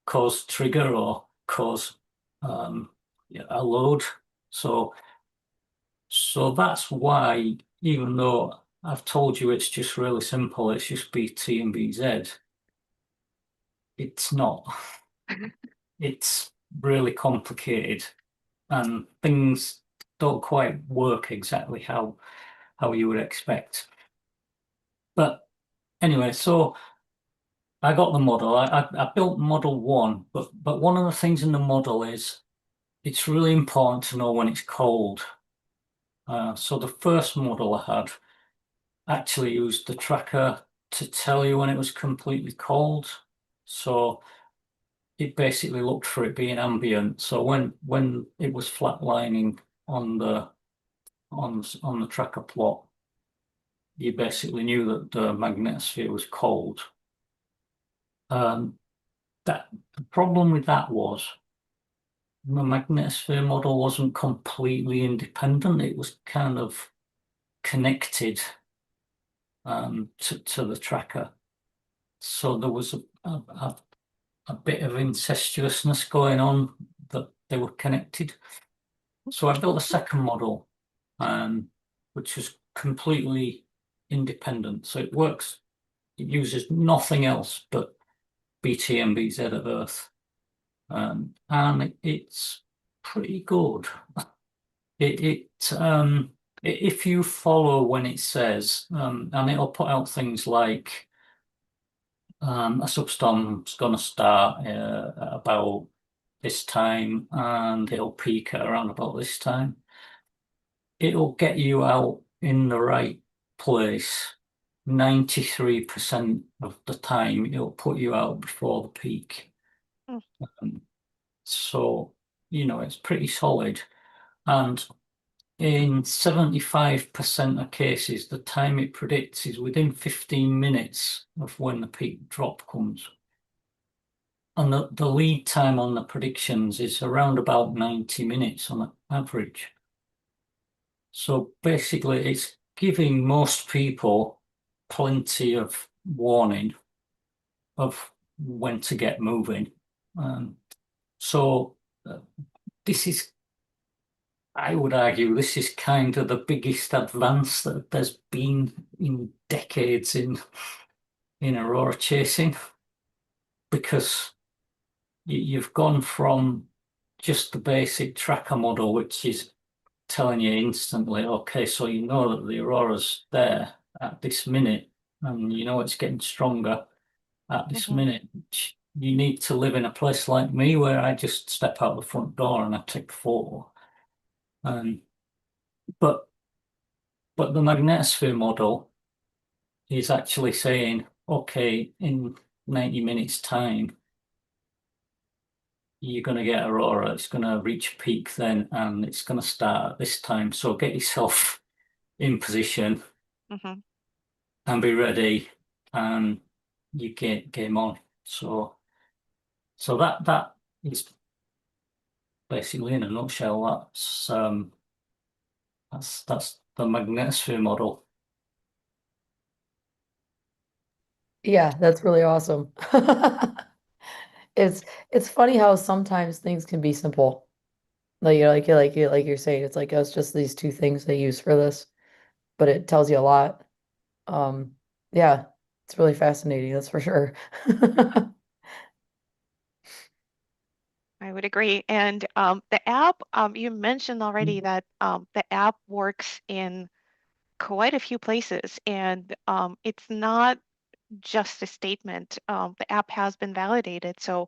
cause trigger or cause a load. So that's why, even though I've told you it's just really simple, it's just BT and BZ, it's not. it's really complicated and things don't quite work exactly how you would expect. But anyway, so I got the model. I built model one, but one of the things in the model is it's really important to know when it's cold. So the first model I had actually used the tracker to tell you when it was completely cold. So it basically looked for it being ambient. So when it was flatlining on the on the tracker plot, you basically knew that the magnetosphere was cold. That the problem with that was the magnetosphere model wasn't completely independent. It was kind of connected to the tracker. So there was a bit of incestuousness going on that they were connected. So I built a second model, which was completely independent. So it works, it uses nothing else but BT and BZ of Earth. And it's pretty good. If you follow when it says, and it'll put out things like a substorm's going to start at about this time and it'll peak at around about this time. It'll get you out in the right place 93% of the time. It'll put you out before the peak. Mm. So, it's pretty solid. And in 75% of cases, the time it predicts is within 15 minutes of when the peak drop comes. And the lead time on the predictions is around about 90 minutes on average. So basically, it's giving most people plenty of warning of when to get moving. So this is, I would argue, this is kind of the biggest advance that there's been in decades in Aurora chasing, because you've gone from just the basic tracker model, which is telling you instantly, okay, so you know that the aurora's there at this minute, and you know it's getting stronger at this minute. You need to live in a place like me where I just step out the front door and I take a photo. But the magnetosphere model is actually saying, okay, in 90 minutes time, you're going to get aurora. It's going to reach peak then, and it's going to start at this time. So get yourself in position and be ready, and you get game on. So that is basically, in a nutshell, that's the magnetosphere model. Yeah, that's really awesome. It's funny how sometimes things can be simple. Like you're saying, it's like it's just these two things they use for this, but it tells you a lot. Yeah, it's really fascinating, that's for sure. I would agree. And the app, you mentioned already that the app works in quite a few places, and it's not just a statement. The app has been validated. So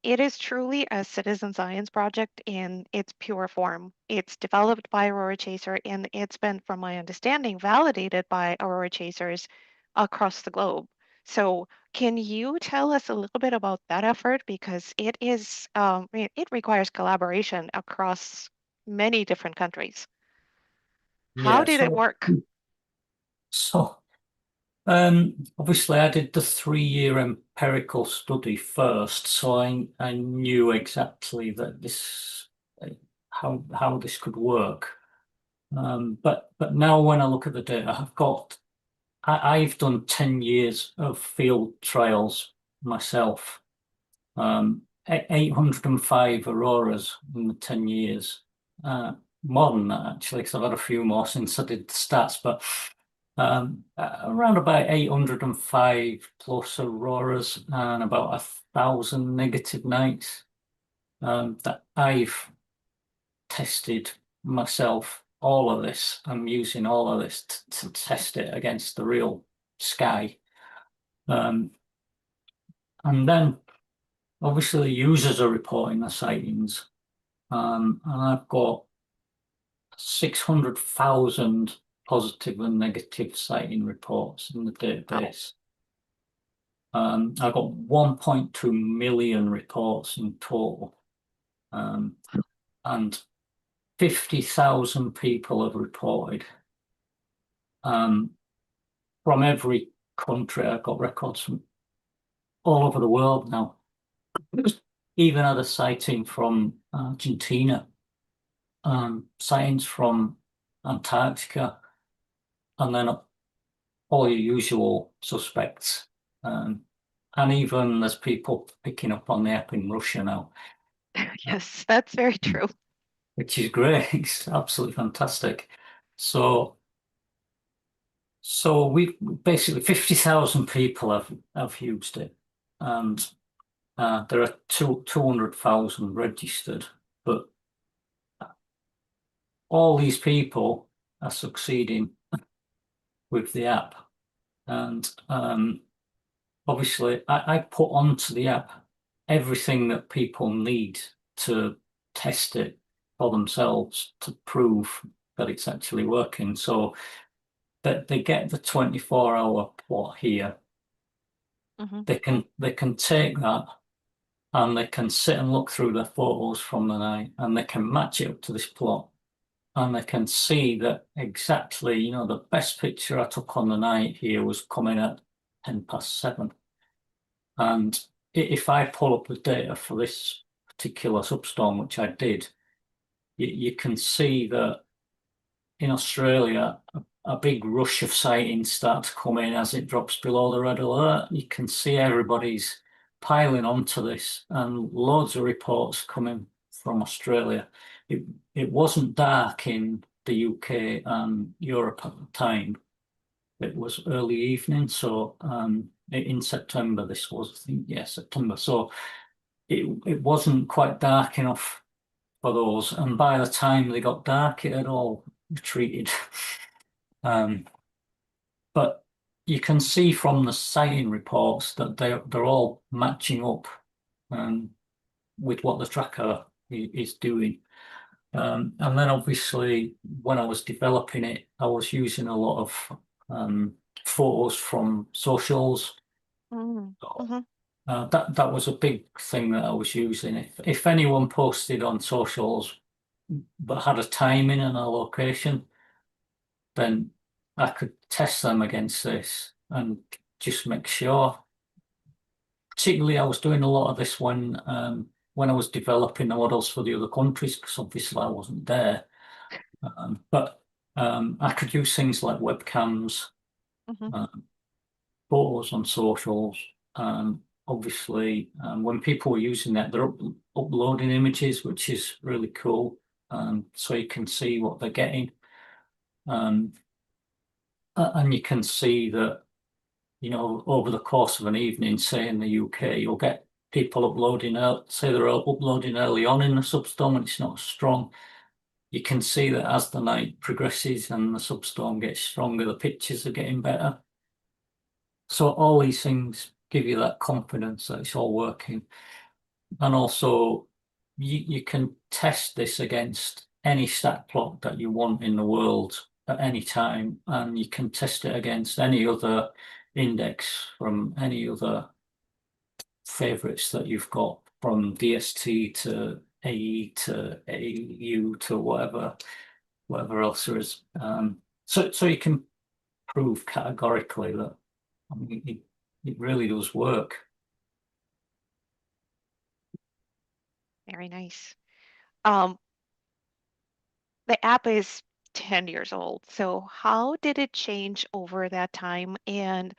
it is truly a citizen science project in its pure form. It's developed by Aurora Chaser, and it's been, from my understanding, validated by Aurora Chasers across the globe. So can you tell us a little bit about that effort? Because it is, it requires collaboration across many different countries. How Yeah, did it work? so obviously I did the 3-year empirical study first, so I knew exactly that this how this could work. But now when I look at the data, I've done 10 years of field trials myself. 805 auroras in the 10 years. More than that, actually, because I've had a few more since I did the stats, but around about 805 plus auroras and about 200,000 negative nights that I've tested myself. All of this, I'm using all of this to test it against the real sky. And then obviously the users are reporting the sightings. And I've got 600,000 positive and negative sighting reports in the database. I've got 1.2 million reports in total. And 50,000 people have reported. From every country, I've got records from all over the world now. Even had a sighting from Argentina, sightings from Antarctica, and then all your usual suspects. And even there's people picking up on the app in Russia now. Yes, that's very true. Which is great. It's absolutely fantastic. So we basically 50,000 people have used it, and there are 200,000 registered, but all these people are succeeding with the app. And obviously I put onto the app everything that people need to test it for themselves to prove that it's actually working. So that they get the 24-hour plot here. They can take that and they can sit and look through their photos from the night, and they can match it up to this plot, and they can see that exactly, the best picture I took on the night here was coming at 7:10. And if I pull up the data for this particular substorm, which I did, you can see that in Australia, a big rush of sightings start to come in as it drops below the red alert. You can see everybody's piling onto this, and loads of reports coming from Australia. It wasn't dark in the UK and Europe at the time. It was early evening, so in September this was, I think, yeah, September. So it wasn't quite dark enough for those, and by the time they got dark, it had all retreated. But you can see from the sighting reports that they're all matching up with what the tracker is doing. And then obviously when I was developing it, I was using a lot of photos from socials. That was a big thing that I was using. If anyone posted on socials but had a timing and a location, then I could test them against this and just make sure. Particularly, I was doing a lot of this when I was developing the models for the other countries, because obviously I wasn't there. But I could use things like webcams, photos on socials. Obviously, when people were using that, they're uploading images, which is really cool. So you can see what they're getting. And you can see that, over the course of an evening, say in the UK, you'll get people uploading out, say they're uploading early on in the substorm and it's not strong. You can see that as the night progresses and the substorm gets stronger, the pictures are getting better. So all these things give you that confidence that it's all working. And also, you can test this against any stat plot that you want in the world at any time, and you can test it against any other index from any other favorites that you've got, from DST to AE to AU to whatever else there is. So you can prove categorically that, I mean, it really does work. Very nice. The app is 10 years old. So how did it change over that time? And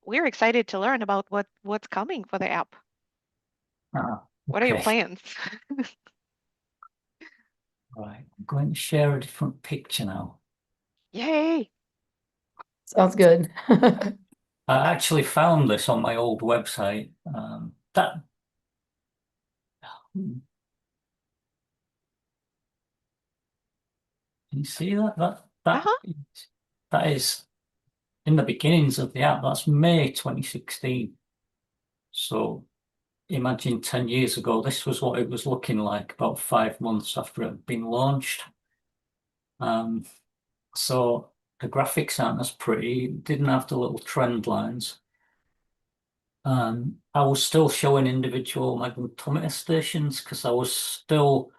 we're excited to learn about what's coming for the app. What are your Okay. plans? Right, I'm going to share a different picture now. Yay! Sounds good. I actually found this on my old website. That can you see that? Uh-huh. That is in the beginnings of the app. That's May 2016. So imagine 10 years ago, this was what it was looking like about 5 months after it had been launched. So the graphics aren't as pretty. It didn't have the little trend lines. I was still showing individual magnetometer stations because I was still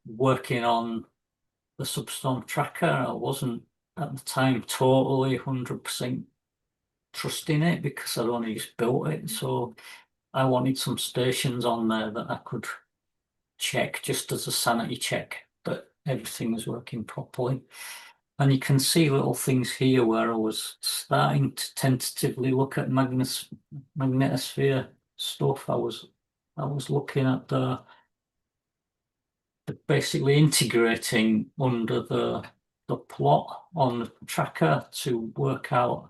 working on the Substorm tracker. I wasn't at the time totally 100% trusting it because I'd only just built it. So I wanted some stations on there that I could check just as a sanity check that everything was working properly. And you can see little things here where I was starting to tentatively look at magnetosphere stuff. I was looking at the basically integrating under the plot on the tracker to work out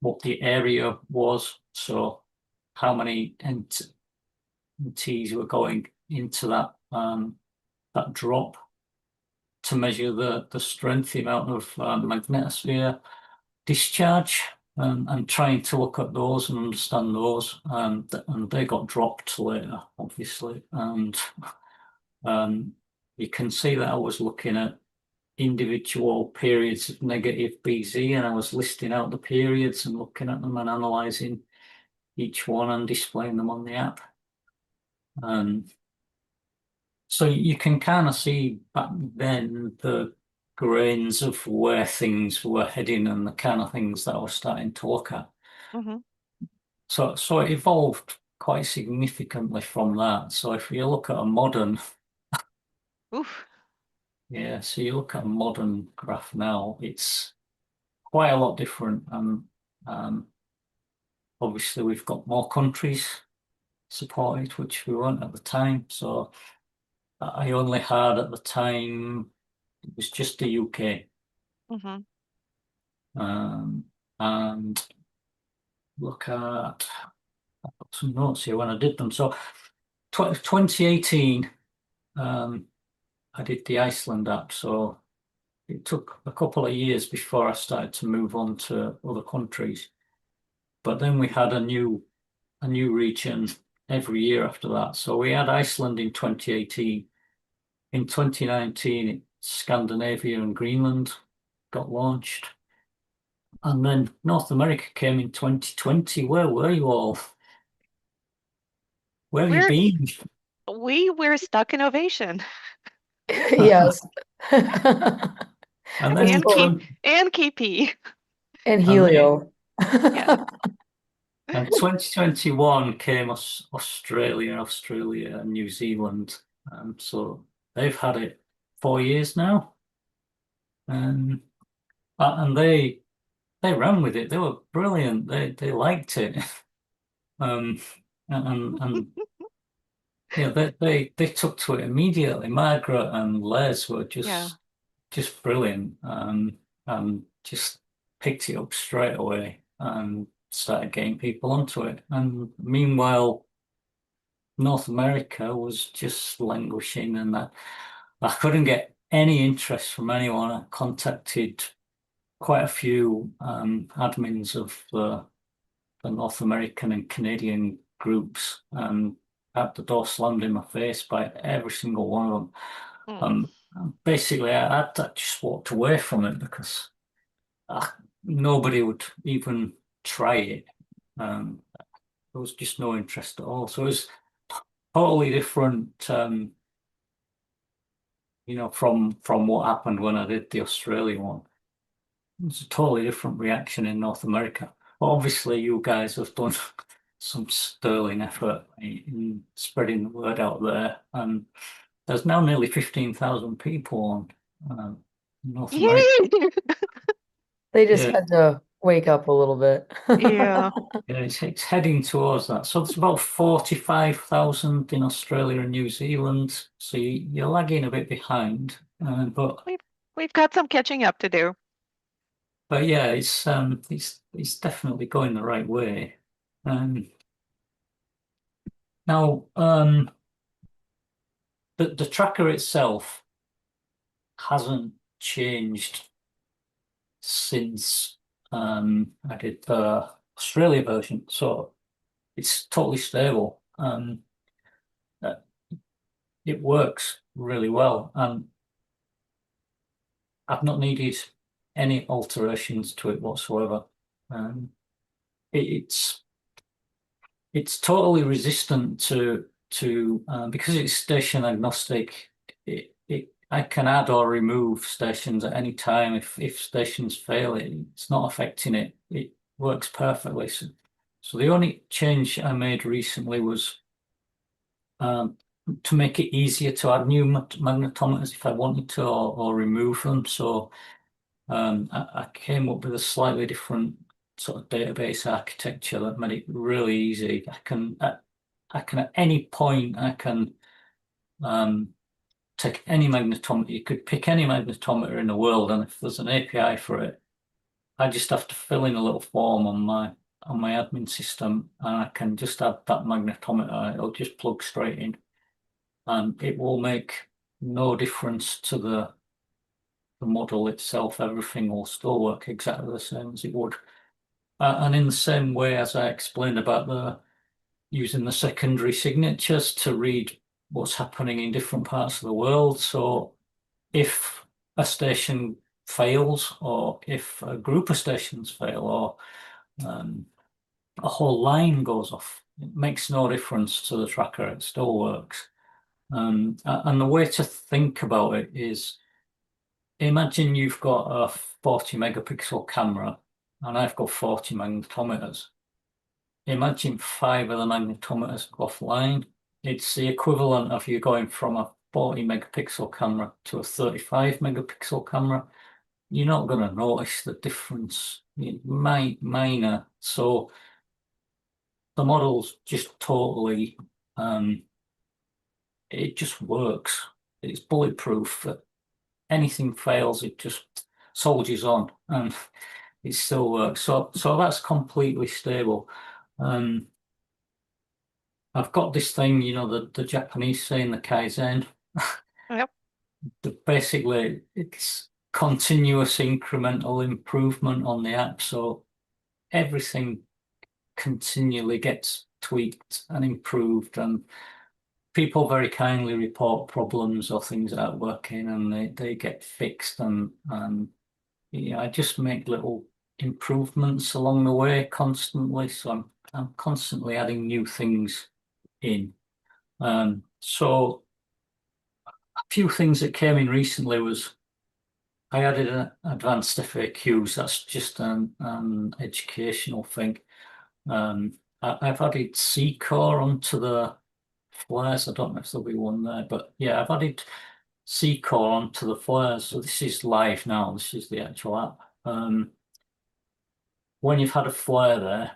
what the area was. So how many NTs were going into that drop to measure the strength, the amount of magnetosphere discharge, and trying to look at those and understand those. And they got dropped later, obviously. And you can see that I was looking at individual periods of negative BZ, and I was listing out the periods and looking at them and analysing each one and displaying them on the app. So you can kind of see back then the grains of where things were heading and the kind of things that I was starting to look at. Mm-hmm. So it evolved quite significantly from that. So if you look at a modern, Oof. so you look at a modern graph now, it's quite a lot different. Obviously we've got more countries supported, which we weren't at the time. So I only had at the time, it was just the UK. Mm-hmm. And look at, I've got some notes here when I did them. So 2018, I did the Iceland app. So it took a couple of years before I started to move on to other countries. But then we had a new region every year after that. So we had Iceland in 2018. In 2019, Scandinavia and Greenland got launched. And then North America came in 2020. Where were you all? Where have you We're been? we were stuck in ovation Yes. And then and keep twen- and KP. And and then Helio. Yeah. and 2021 came Australia, and New Zealand. So they've had it 4 years now, and they ran with it. They were brilliant. They liked it. Um, and yeah, they took to it immediately. Margaret and Les were Yeah. just brilliant, and just picked it up straight away and started getting people onto it. And meanwhile, North America was just languishing, and I couldn't get any interest from anyone. I contacted quite a few admins of the North American and Canadian groups, and had the door slammed in my face by every single one of them. Mm. Basically, I just walked away from it because nobody would even try it. There was just no interest at all. So it was totally different, from what happened when I did the Australian one. It was a totally different reaction in North America. But obviously, you guys have done some sterling effort in spreading the word out there, and there's now nearly 15,000 people on North America. Yay! They just Yeah, had to wake up a little bit. Yeah. yeah, it's heading towards that. So there's about 45,000 in Australia and New Zealand. So you're lagging a bit behind, but We've we've got some catching up to do. But yeah, it's definitely going the right way. Now, the tracker itself hasn't changed since I did the Australia version, so it's totally stable. Uh, it works really well, and I've not needed any alterations to it whatsoever. Um, it's totally resistant to because it's station agnostic. I can add or remove stations at any time if stations fail. It's not affecting it. It works perfectly. So the only change I made recently was to make it easier to add new magnetometers if I wanted to, or remove them. So I came up with a slightly different sort of database architecture that made it really easy. I can at any point take any magnetometer. You could pick any magnetometer in the world, and if there's an API for it, I just have to fill in a little form on my admin system, and I can just add that magnetometer. It'll just plug straight in, and it will make no difference to the model itself. Everything will still work exactly the same as it would. And in the same way as I explained about using the secondary signatures to read what's happening in different parts of the world. So if a station fails, or if a group of stations fail, or a whole line goes off, it makes no difference to the tracker. It still works. And the way to think about it is, imagine you've got a 40 megapixel camera and I've got 40 magnetometers. Imagine 5 of the magnetometers go offline. It's the equivalent of you going from a 40 megapixel camera to a 35 megapixel camera. You're not going to notice the difference. It might minor. So the model's just totally, it just works. It's bulletproof. Anything fails, it just soldiers on, and it still works. So that's completely stable. I've got this thing, the Japanese saying the Kaizen. Yep. Basically, it's continuous incremental improvement on the app. So everything continually gets tweaked and improved, and people very kindly report problems or things that aren't working, and they get fixed, and I just make little improvements along the way constantly. So I'm constantly adding new things in. So a few things that came in recently was I added an advanced FAQs. That's just an educational thing. I've added C-core onto the flares. I don't know if there'll be one there, but yeah, I've added C-core onto the flares. So this is live now. This is the actual app. When you've had a flare there,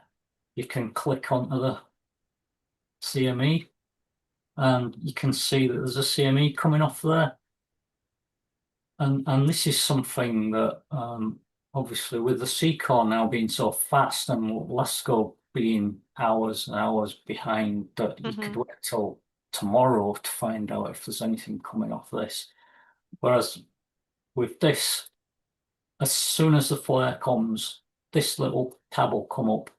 you can click onto the CME, and you can see that there's a CME coming off there. And this is something that obviously with the C-core now being so fast and LASCO being hours and hours behind, that you could wait till tomorrow to find out if there's anything coming off this. Whereas with this, as soon as the flare comes, this little tab will come up,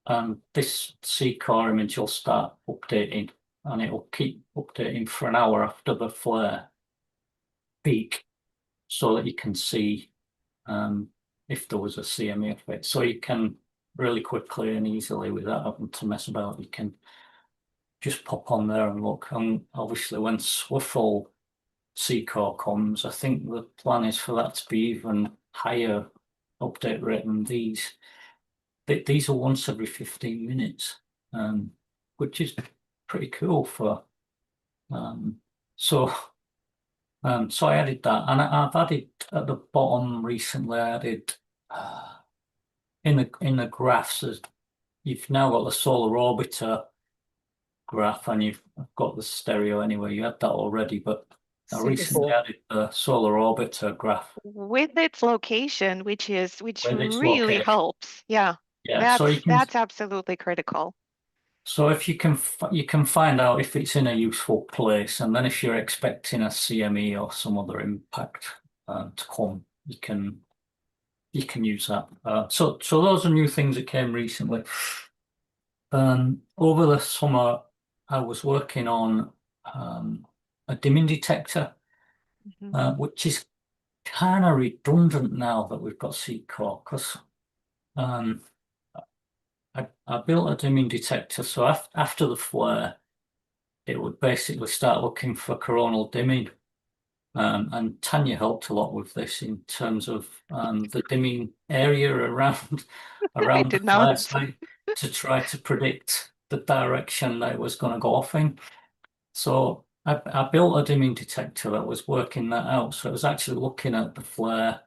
and this C-core image will start updating, and it will keep updating for an hour after the flare peak, so that you can see if there was a CME effect. So you can really quickly and easily, without having to mess about, you can just pop on there and look. And obviously when Swiffle C-core comes, I think the plan is for that to be even higher update rate than these. These are once every 15 minutes, which is pretty cool for so I added that, and I've added at the bottom recently. I added in the graphs, you've now got the solar orbiter graph, and you've got the stereo anyway. You had that already, but I Super recently cool. added the solar orbiter graph With its location, which with its really location. helps. Yeah, Yeah, so you can. that's absolutely critical. So if you can find out if it's in a useful place, and then if you're expecting a CME or some other impact to come, you can use that. So those are new things that came recently. Over the summer, I was working on a dimming detector, Mhm. which is kind of redundant now that we've got C-Core, because um, I built a dimming detector. So after the flare, it would basically start looking for coronal dimming. And Tanya helped a lot with this in terms of the dimming area around I around the did flare not. site to try to predict the direction that it was going to go off in. So I built a dimming detector that was working that out. So it was actually looking at the flare,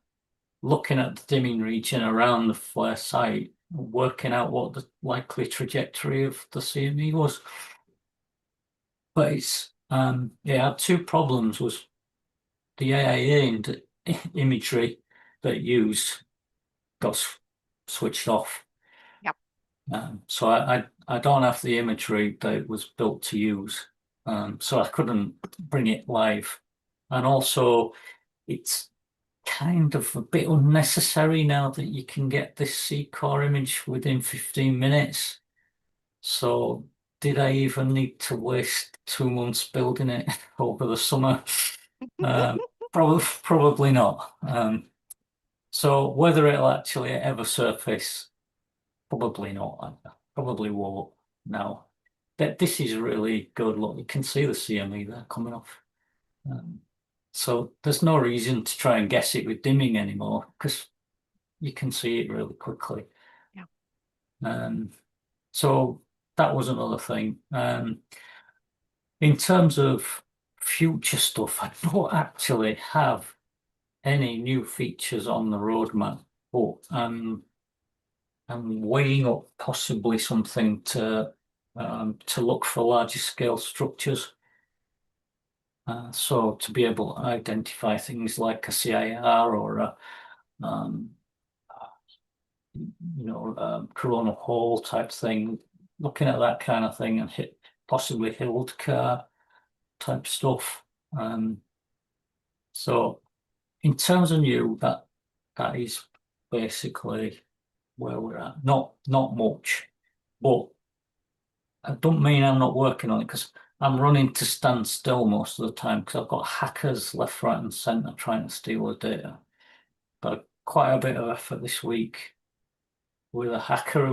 looking at the dimming region around the flare site, working out what the likely trajectory of the CME was. But it's yeah, it had two problems. Was the AIA imagery that it used got switched off. Yep. So I don't have the imagery that it was built to use. So I couldn't bring it live. And also it's kind of a bit unnecessary now that you can get this C-Core image within 15 minutes. So did I even need to waste 2 months building it over the summer? Probably not. So whether it'll actually ever surface, probably not. I probably won't now. But this is really good. Look, you can see the CME there coming off. Um, so there's no reason to try and guess it with dimming anymore because you can see it really quickly. Yeah. So that was another thing. In terms of future stuff, I don't actually have any new features on the roadmap, but I'm weighing up possibly something to look for larger scale structures. So to be able to identify things like a CIR or a um, coronal hole type thing, looking at that kind of thing and hit possibly hilled car type stuff. So in terms of new, that is basically where we're at. Not much, but I don't mean I'm not working on it because I'm running to stand still most of the time because I've got hackers left, right, and centre trying to steal the data. But quite a bit of effort this week with a hacker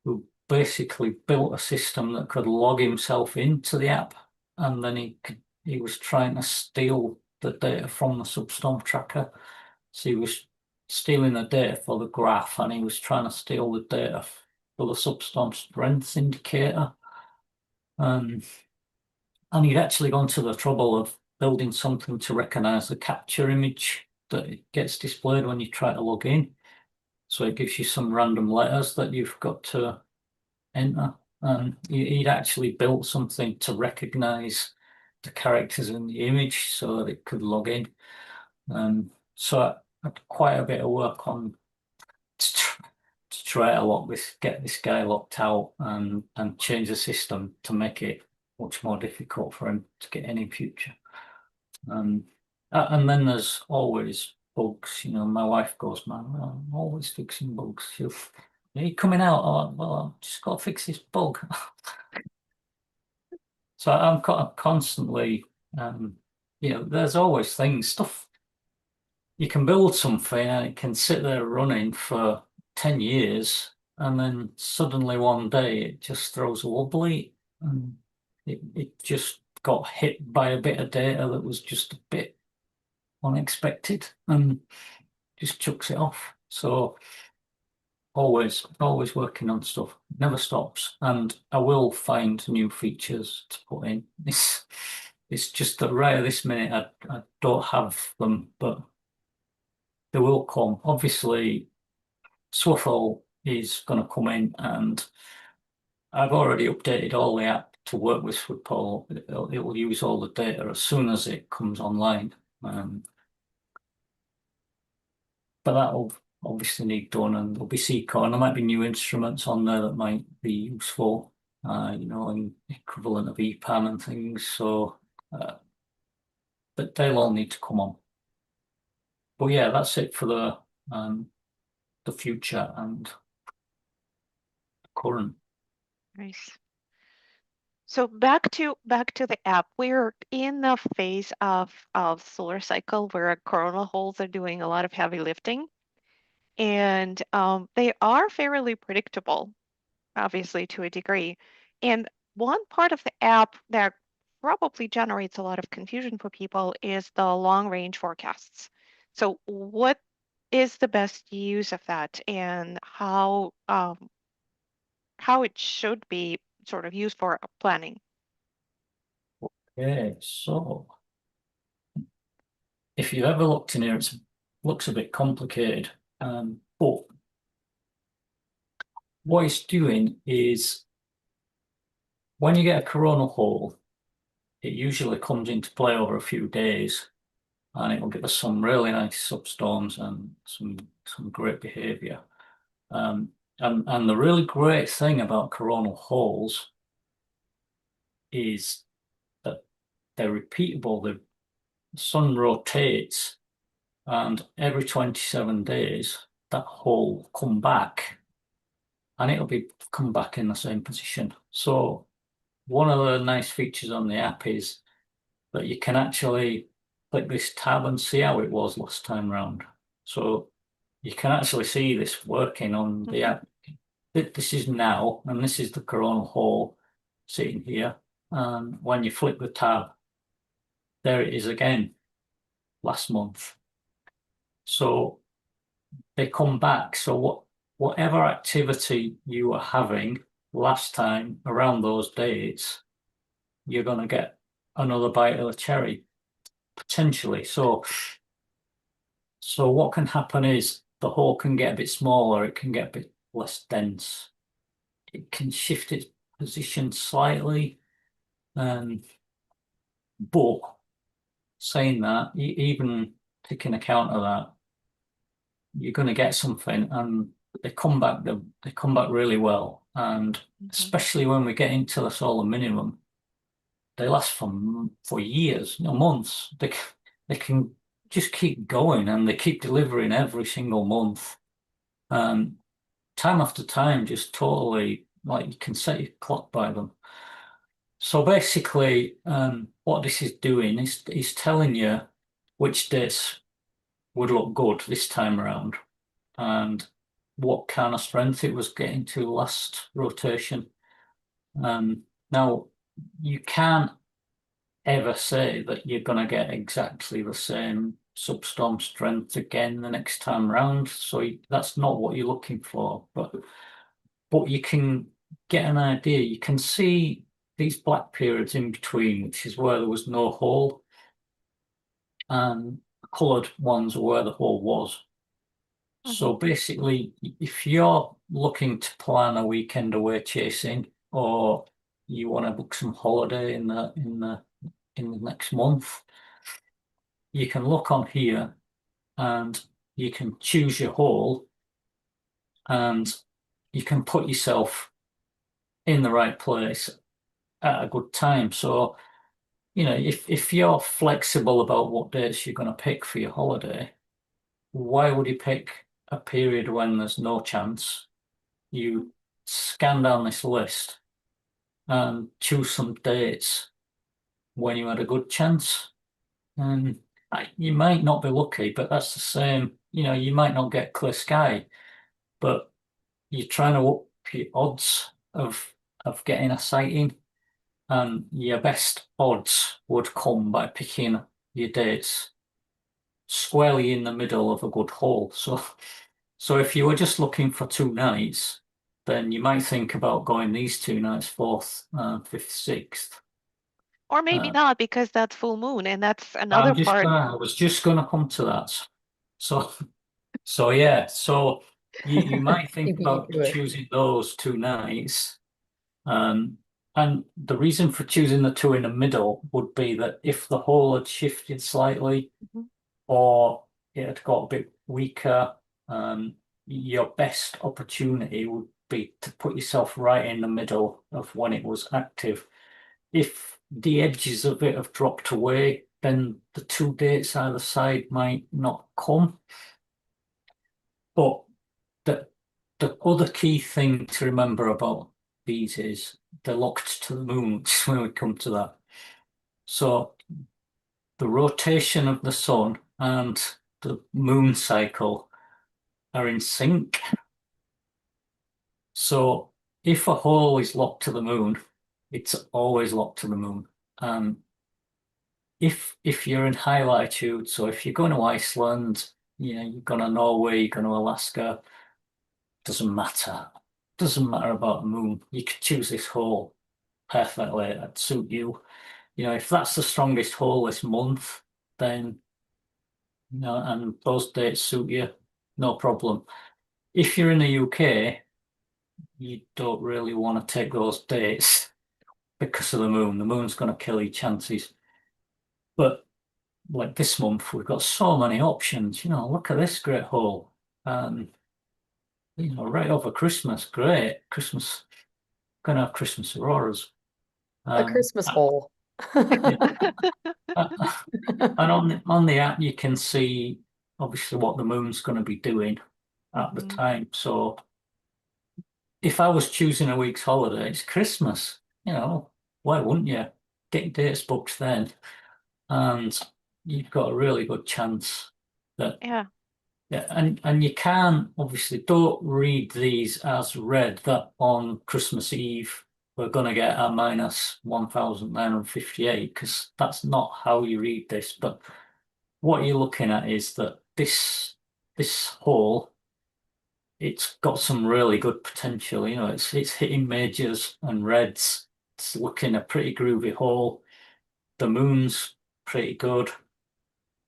who basically built a system that could log himself into the app, and then he was trying to steal the data from the Substorm tracker. So he was stealing the data for the graph, and he was trying to steal the data for the Substorm strength indicator. And he'd actually gone to the trouble of building something to recognize the capture image that it gets displayed when you try to log in. So it gives you some random letters that you've got to enter. And he'd actually built something to recognize the characters in the image so that it could log in. So I had quite a bit of work on to try to get this guy locked out and change the system to make it much more difficult for him to get any future. And then there's always bugs. My wife goes, "Man, I'm always fixing bugs." Are you coming out? Oh, well, I've just got to fix this bug. So I'm constantly, there's always stuff. You can build something and it can sit there running for 10 years, and then suddenly one day it just throws a wobbly, and it just got hit by a bit of data that was just a bit unexpected and just chucks it off. So always working on stuff, never stops. And I will find new features to put in. It's just that right at this minute I don't have them, but they will come. Obviously, Swaffle is going to come in, and I've already updated all the to work with Paul. It will use all the data as soon as it comes online. But that'll obviously need done, and there'll be CCOR, and there might be new instruments on there that might be useful, and equivalent of EPAM and things. So, but they'll all need to come on. But yeah, that's it for the future and current. Nice. So back to the app. We're in the phase of solar cycle where coronal holes are doing a lot of heavy lifting, and they are fairly predictable, obviously to a degree. And one part of the app that probably generates a lot of confusion for people is the long range forecasts. So what is the best use of that, and how it should be sort of used for planning? Okay, so if you've ever looked in here, it looks a bit complicated, but what it's doing is when you get a coronal hole, it usually comes into play over a few days, and it will give us some really nice substorms and some great behavior. And the really great thing about coronal holes is that they're repeatable. The sun rotates, and every 27 days that hole will come back, and it'll be come back in the same position. So one of the nice features on the app is that you can actually click this tab and see how it was last time round. So you can actually see this working on the app. This is now, and this is the coronal hole sitting here. And when you flip the tab, there it is again, last month. So they come back. So whatever activity you were having last time around those dates, you're going to get another bite of the cherry, potentially. So what can happen is the hole can get a bit smaller, it can get a bit less dense, it can shift its position slightly, but saying that, even taking account of that, you're going to get something, and they come back really well. And especially when we get into the solar minimum, they last for years, months. They can just keep going, and they keep delivering every single month. Time after time, just totally, like, you can set your clock by them. So basically, what this is doing is telling you which dates would look good this time around, and what kind of strength it was getting to last rotation. Now, you can't ever say that you're going to get exactly the same substorm strength again the next time round, so that's not what you're looking for, but you can get an idea. You can see these black periods in between, which is where there was no hole, and the coloured ones are where the hole was. So basically, if you're looking to plan a weekend away chasing, or you want to book some holiday in the next month, you can look on here and you can choose your hole, and you can put yourself in the right place at a good time. So, if you're flexible about what dates you're going to pick for your holiday, why would you pick a period when there's no chance? You scan down this list and choose some dates when you had a good chance. And you might not be lucky, but that's the same. You might not get clear sky, but you're trying to up your odds of getting a sighting, and your best odds would come by picking your dates squarely in the middle of a good hole. So if you were just looking for 2 nights, then you might think about going these 2 nights, 4th, 5th, 6th. Or maybe not, because that's full moon, and that's another part. I was just gonna come to that. So yeah, so you might think about choosing those 2 nights, And the reason for choosing the two in the middle would be that if the hole had shifted slightly Mhm. or it had got a bit weaker, your best opportunity would be to put yourself right in the middle of when it was active. If the edges of it have dropped away, then the two dates either side might not come. But the the other key thing to remember about these is they're locked to the moon, which is when we come to that. So the rotation of the sun and the moon cycle are in sync. So if a hole is locked to the moon, it's always locked to the moon. And if you're in high latitude, so if you're going to Iceland, you're going to Norway, you're going to Alaska, doesn't matter. Doesn't matter about the moon. You could choose this hole perfectly. It'd suit you. If that's the strongest hole this month, then and those dates suit you, no problem. If you're in the UK, you don't really want to take those dates because of the moon. The moon's going to kill your chances. But like this month, we've got so many options. Look at this great hole. Right over Christmas, great. Christmas, gonna have Christmas auroras. A Um, Christmas hole. yeah. Uh, And on the app, you can see obviously what the moon's going to be doing at the Mhm. time. So if I was choosing a week's holiday, it's Christmas. Why wouldn't you? Get your dates booked then, and you've got a really good chance that. Yeah. Yeah, and you can obviously don't read these as read that on Christmas Eve we're going to get a minus 1,958 because that's not how you read this. But what you're looking at is that this hole, it's got some really good potential. It's hitting majors and reds. It's looking a pretty groovy hole. The moon's pretty good.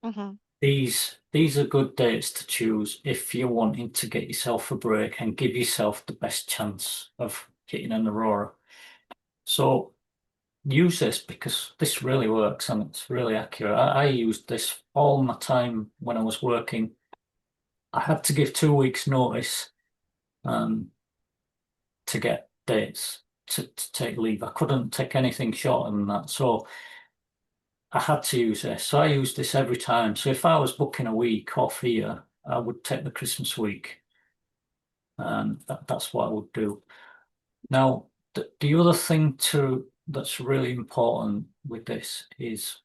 Mhm. These are good dates to choose if you're wanting to get yourself a break and give yourself the best chance of hitting an Aurora. So use this because this really works and it's really accurate. I used this all my time when I was working. I had to give 2 weeks notice um, to get dates to take leave. I couldn't take anything shorter than that. So I had to use this. So I used this every time. So if I was booking a week off here, I would take the Christmas week. And that's what I would do. Now, the other thing that's really important with this is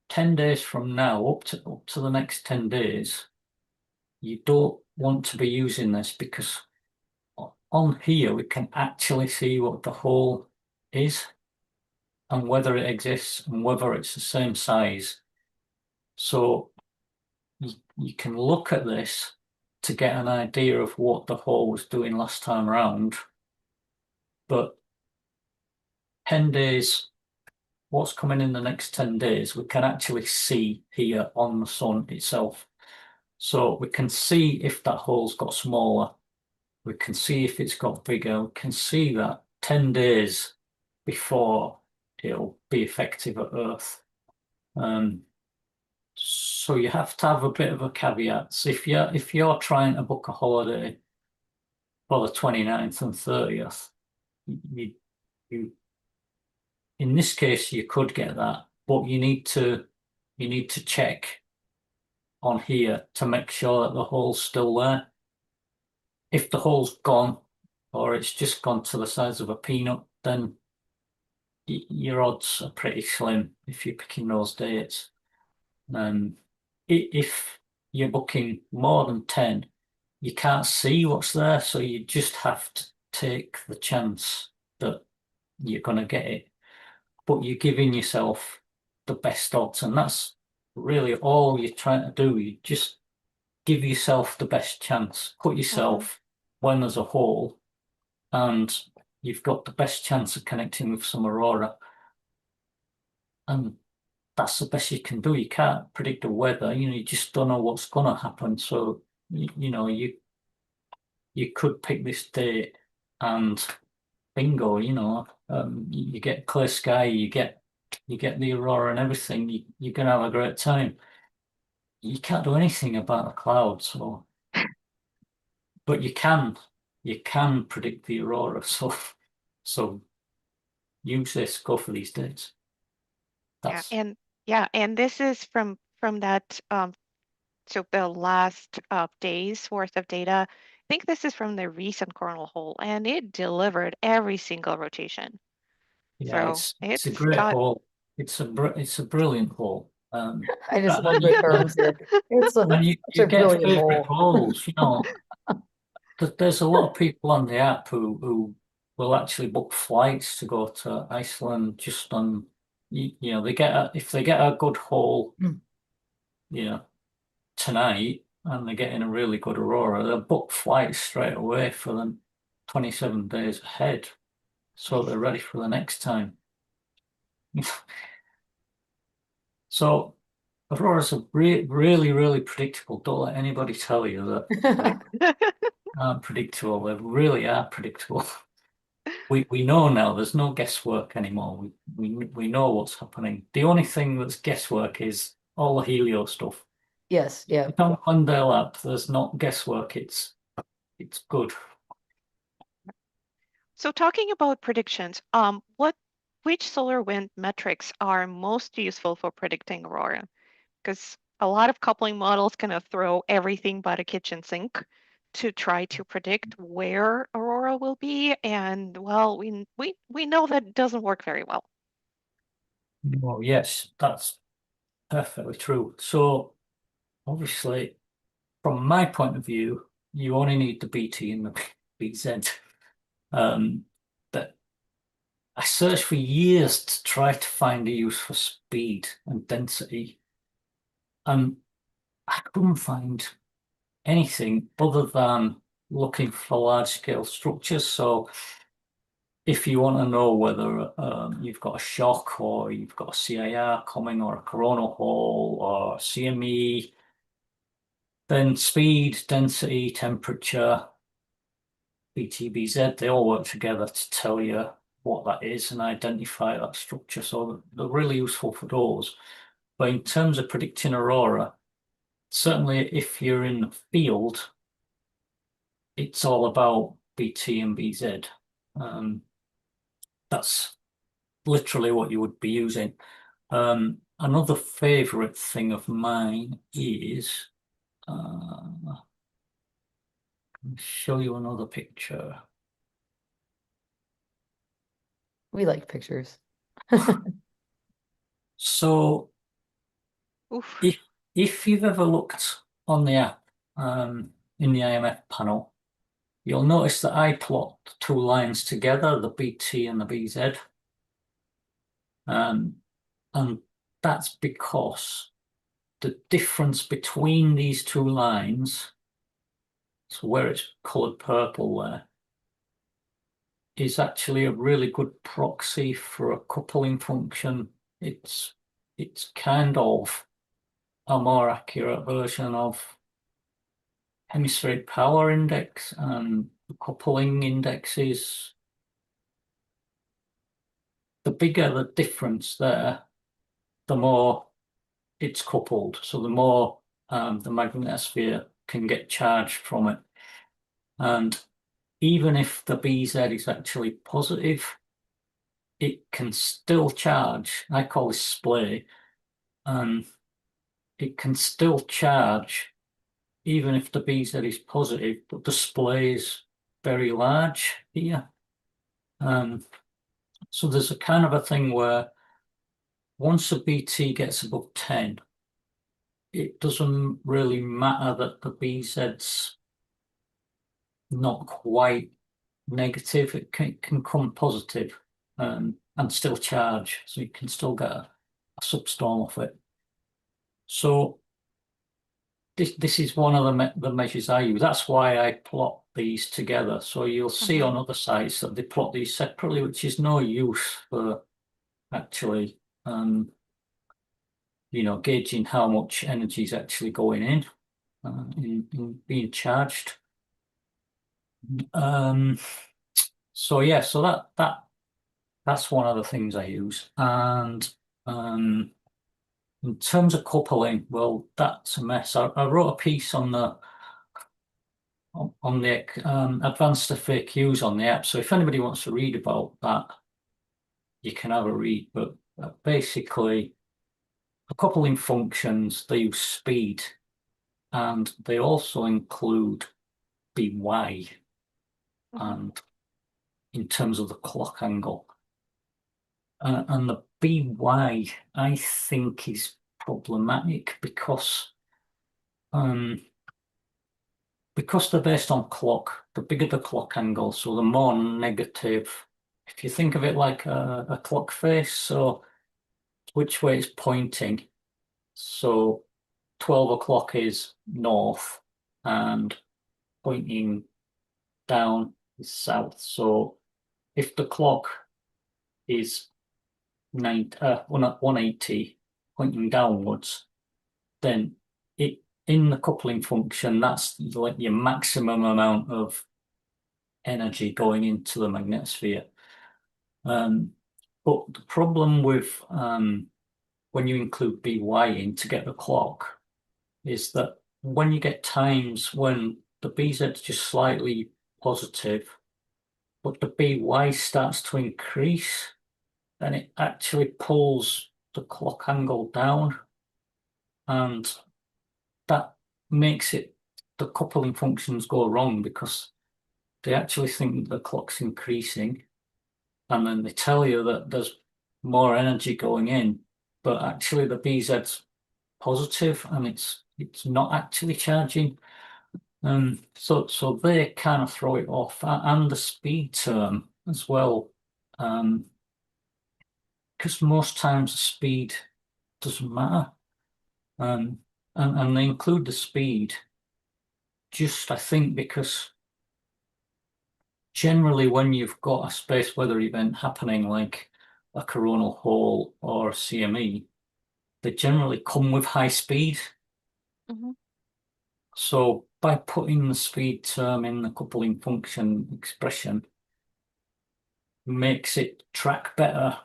10 days from now, up to the next 10 days, you don't want to be using this because on here we can actually see what the hole is and whether it exists and whether it's the same size. So you can look at this to get an idea of what the hole was doing last time around. But 10 days, what's coming in the next 10 days, we can actually see here on the sun itself. So we can see if that hole's got smaller. We can see if it's got bigger. We can see that 10 days before it'll be effective at Earth. So you have to have a bit of a caveat. So if you're trying to book a holiday for the 29th and 30th, you, you in this case you could get that, but you need to check on here to make sure that the hole's still there. If the hole's gone or it's just gone to the size of a peanut, then your odds are pretty slim if you're picking those dates. Um, if you're booking more than 10, you can't see what's there, so you just have to take the chance that you're going to get it. But you're giving yourself the best odds, and that's really all you're trying to do. You just give yourself the best chance. Put Mhm. yourself when there's a hole, and you've got the best chance of connecting with some aurora. And that's the best you can do. You can't predict the weather. You just don't know what's going to happen. So you could pick this date and bingo, you know, you get clear sky, you get the aurora and everything, you're gonna have a great time. You can't do anything about the clouds, but you can predict the aurora. So use this, go for these dates. Yeah, That's and this is from that so the last days worth of data. I think this is from the recent coronal hole, and it delivered every single rotation. yeah, So it's a it's great got hole. It's a brilliant hole. I just love And the terms here. It's and such you a get brilliant favorite hole. holes, you know. There's a lot of people on the app who will actually book flights to go to Iceland just on, you know, if they get a good hole, Mm. you know, tonight and they're getting a really good aurora, they'll book flights straight away for them 27 days ahead. So nice. they're ready for the next time. So auroras are really, really predictable. Don't let anybody tell you that they aren't predictable. They really are predictable. We know now. There's no guesswork anymore. We know what's happening. The only thing that's guesswork is all the helio stuff. Yes, yeah. It's on Glendale app. There's not guesswork. It's good. So talking about predictions, which solar wind metrics are most useful for predicting aurora? Because a lot of coupling models kind of throw everything but a kitchen sink to try to predict where aurora will be, and well, we know that doesn't work very well. Oh yes, that's perfectly true. So obviously, from my point of view, you only need the BT and the BZ. But I searched for years to try to find a use for speed and density, and I couldn't find anything other than looking for large scale structures. So if you want to know whether you've got a shock or you've got a CIR coming or a coronal hole or CME, then speed, density, temperature, BTBZ, they all work together to tell you what that is and identify that structure. So they're really useful for those. But in terms of predicting aurora, certainly if you're in the field, it's all about BT and BZ. That's literally what you would be using. Another favorite thing of mine is, I'll show you another picture. We like pictures. So Oof. if you've ever looked on the app in the IMF panel, you'll notice that I plot two lines together, the BT and the BZ. And that's because the difference between these two lines, so where it's coloured purple there, is actually a really good proxy for a coupling function. It's kind of a more accurate version of hemispheric power index and coupling indexes. The bigger the difference there, the more it's coupled. So the more the magnetosphere can get charged from it. And even if the BZ is actually positive, it can still charge. I call this splay. And it can still charge even if the BZ is positive, but the splay is very large here. So there's a kind of a thing where once a BT gets above 10, it doesn't really matter that the BZ's not quite negative. It can come positive, and still charge. So you can still get a substorm off it. So this is one of the measures I use. That's why I plot these together. So you'll see on other sites that they plot these separately, which is no use for actually, gauging how much energy is actually going in being charged. So yeah, so that's one of the things I use. And in terms of coupling, well, that's a mess. I wrote a piece on the advanced FAQs on the app. So if anybody wants to read about that, you can have a read. But basically, the coupling functions, they use speed, and they also include BY, and in terms of the clock angle. And the BY, I think, is problematic because they're based on clock. The bigger the clock angle, so the more negative. If you think of it like a clock face, so which way it's pointing. So 12 o'clock is north, and pointing down is south. So if the clock is 180 pointing downwards, then it in the coupling function, that's like your maximum amount of energy going into the magnetosphere. But the problem with when you include BY in to get the clock is that when you get times when the BZ's just slightly positive, but the BY starts to increase, then it actually pulls the clock angle down, and that makes the coupling functions go wrong because they actually think the clock's increasing, and then they tell you that there's more energy going in, but actually the BZ's positive and it's not actually charging. So they kind of throw it off, and the speed term as well, because most times the speed doesn't matter, and they include the speed just, I think, because generally when you've got a space weather event happening like a coronal hole or a CME, they generally come with high speed. So by putting the speed term in the coupling function expression makes it track better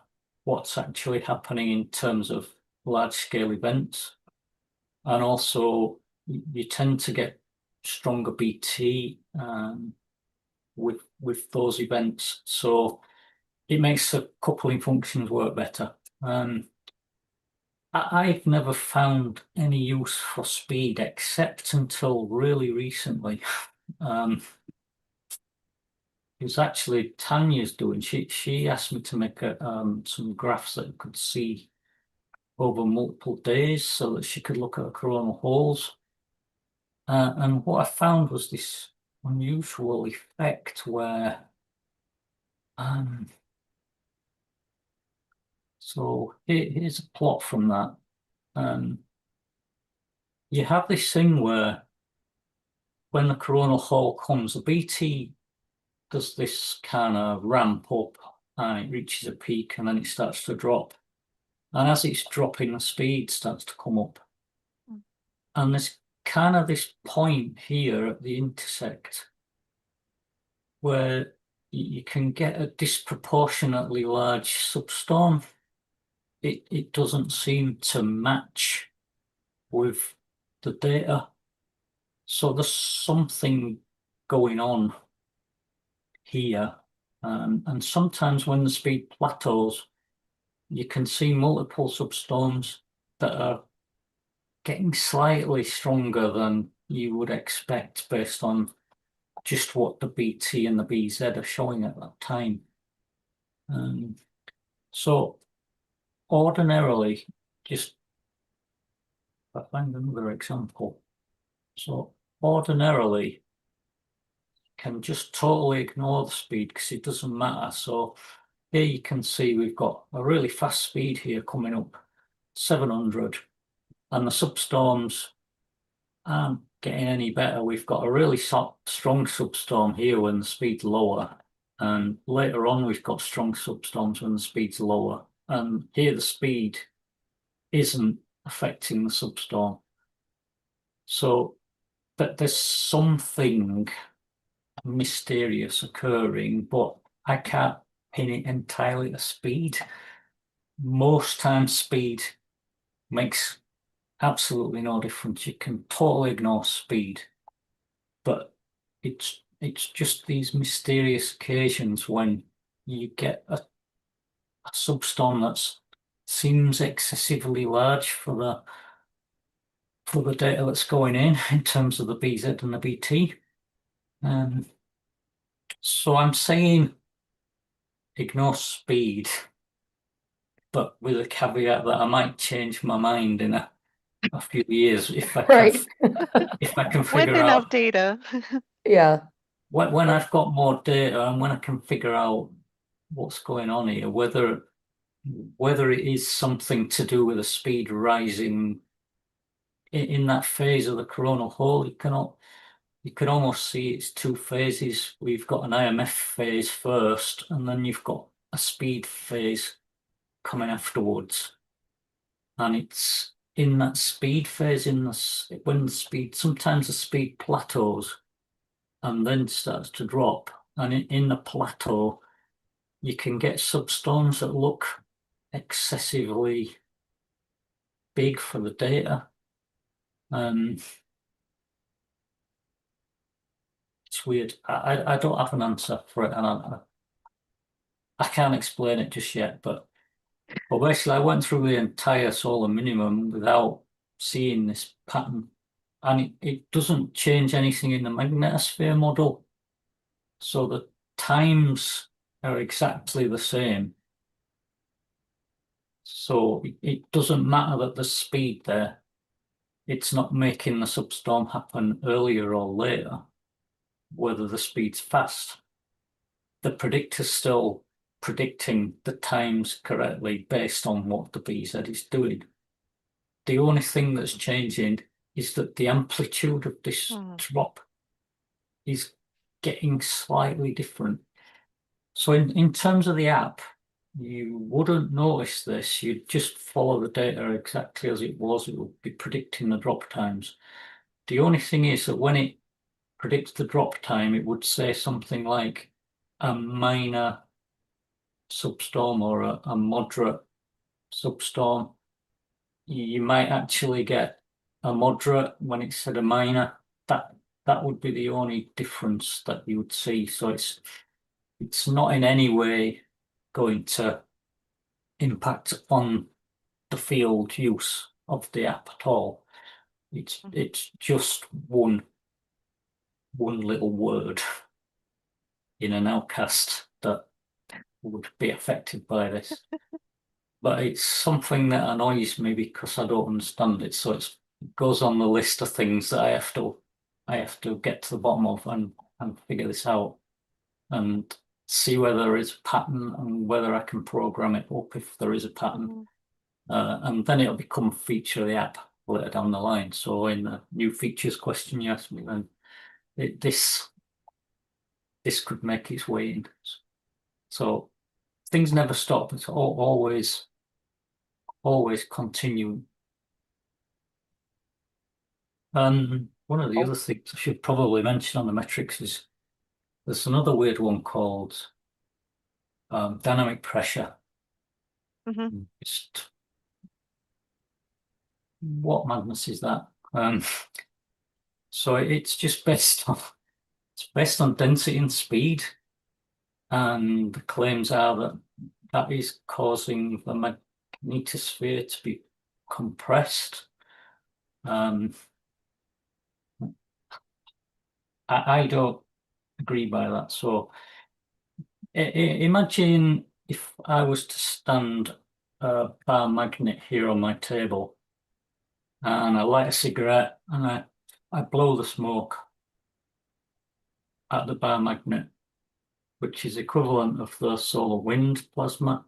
what's actually happening in terms of large scale events. And also you tend to get stronger BT with those events. So it makes the coupling functions work better. I've never found any use for speed except until really recently. It was actually Tanya's doing. She asked me to make some graphs that I could see over multiple days so that she could look at the coronal holes. And what I found was this unusual effect where so here's a plot from that. You have this thing where when the coronal hole comes, the BT does this kind of ramp up and it reaches a peak and then it starts to drop. And as it's dropping, the speed starts to come up. And there's kind of this point here at the intersect where you can get a disproportionately large substorm. It doesn't seem to match with the data. So there's something going on here. And sometimes when the speed plateaus, you can see multiple substorms that are getting slightly stronger than you would expect based on just what the BT and the BZ are showing at that time. So ordinarily, just if I find another example. So ordinarily, can just totally ignore the speed because it doesn't matter. So here you can see we've got a really fast speed here coming up, 700, and the substorms aren't getting any better. We've got a really strong substorm here when the speed's lower, and later on we've got strong substorms when the speed's lower, and here the speed isn't affecting the substorm. So but there's something mysterious occurring, but I can't pin it entirely to speed. Most times speed makes absolutely no difference. You can totally ignore speed, but it's just these mysterious occasions when you get a substorm that seems excessively large for the data that's going in terms of the BZ and the BT. So I'm saying ignore speed, but with a caveat that I might change my mind in a few years if I can Right. if I can With figure enough out data. Yeah. when I've got more data and when I can figure out what's going on here, whether it is something to do with the speed rising in that phase of the coronal hole. You can almost see it's two phases. We've got an IMF phase first, and then you've got a speed phase coming afterwards. And it's in that speed phase, when sometimes the speed plateaus and then starts to drop. And in the plateau, you can get substorms that look excessively big for the data. It's weird. I don't have an answer for it, and I can't explain it just yet. But basically, I went through the entire solar minimum without seeing this pattern, and it doesn't change anything in the magnetosphere model. So the times are exactly the same. So it doesn't matter that the speed there. It's not making the substorm happen earlier or later, whether the speed's fast. The predictor's still predicting the times correctly based on what the BZ is doing. The only thing that's changing is that the amplitude of this drop is getting slightly different. So in terms of the app, you wouldn't notice this. You'd just follow the data exactly as it was. It would be predicting the drop times. The only thing is that when it predicts the drop time, it would say something like a minor substorm or a moderate substorm. You might actually get a moderate when it said a minor. That would be the only difference that you would see. So it's not in any way going to impact on the field use of the app at all. It's just one little word in an outcast that would be affected by this. But it's something that annoys me because I don't understand it. So it goes on the list of things that I have to get to the bottom of and figure this out and see whether there is a pattern and whether I can program it up if there is a pattern. And then it'll become a feature of the app later down the line. So in the new features question you asked me, then this could make its way in. So things never stop. It's always continue. One of the other things I should probably mention on the metrics is there's another weird one called dynamic pressure. Just what madness is that? So it's just based on density and speed, and the claims are that is causing the magnetosphere to be compressed. I don't agree by that. So imagine if I was to stand a bar magnet here on my table and I light a cigarette and I blow the smoke at the bar magnet, which is equivalent of the solar wind plasma.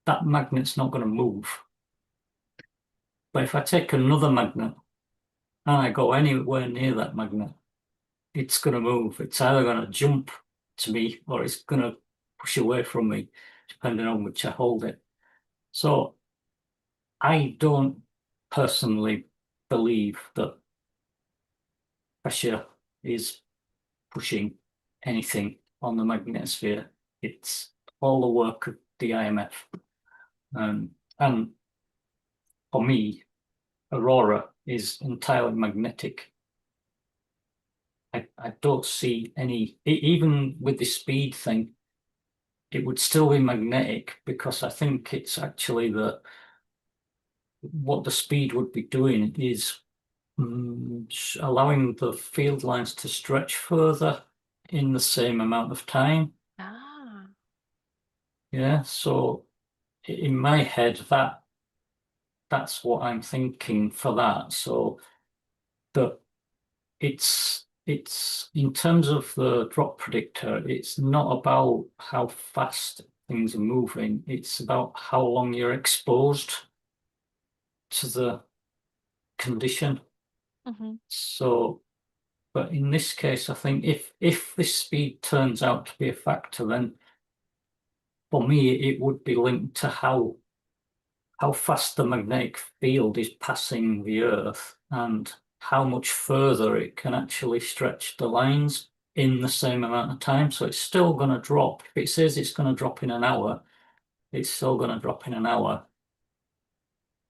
That magnet's not going to move. But if I take another magnet and I go anywhere near that magnet, it's going to move. It's either going to jump to me or it's going to push away from me, depending on which I hold it. So I don't personally believe that pressure is pushing anything on the magnetosphere. It's all the work of the IMF. And for me, Aurora is entirely magnetic. I don't see any, even with the speed thing, it would still be magnetic, because I think it's actually what the speed would be doing is allowing the field lines to stretch further in the same amount of time. Ah. Yeah, so in my head, that's what I'm thinking for that. So that it's in terms of the drop predictor, it's not about how fast things are moving, it's about how long you're exposed to the condition. Mhm. So, but in this case, I think if this speed turns out to be a factor, then for me it would be linked to how fast the magnetic field is passing the Earth and how much further it can actually stretch the lines in the same amount of time. So it's still going to drop. If it says it's going to drop in an hour, it's still going to drop in an hour.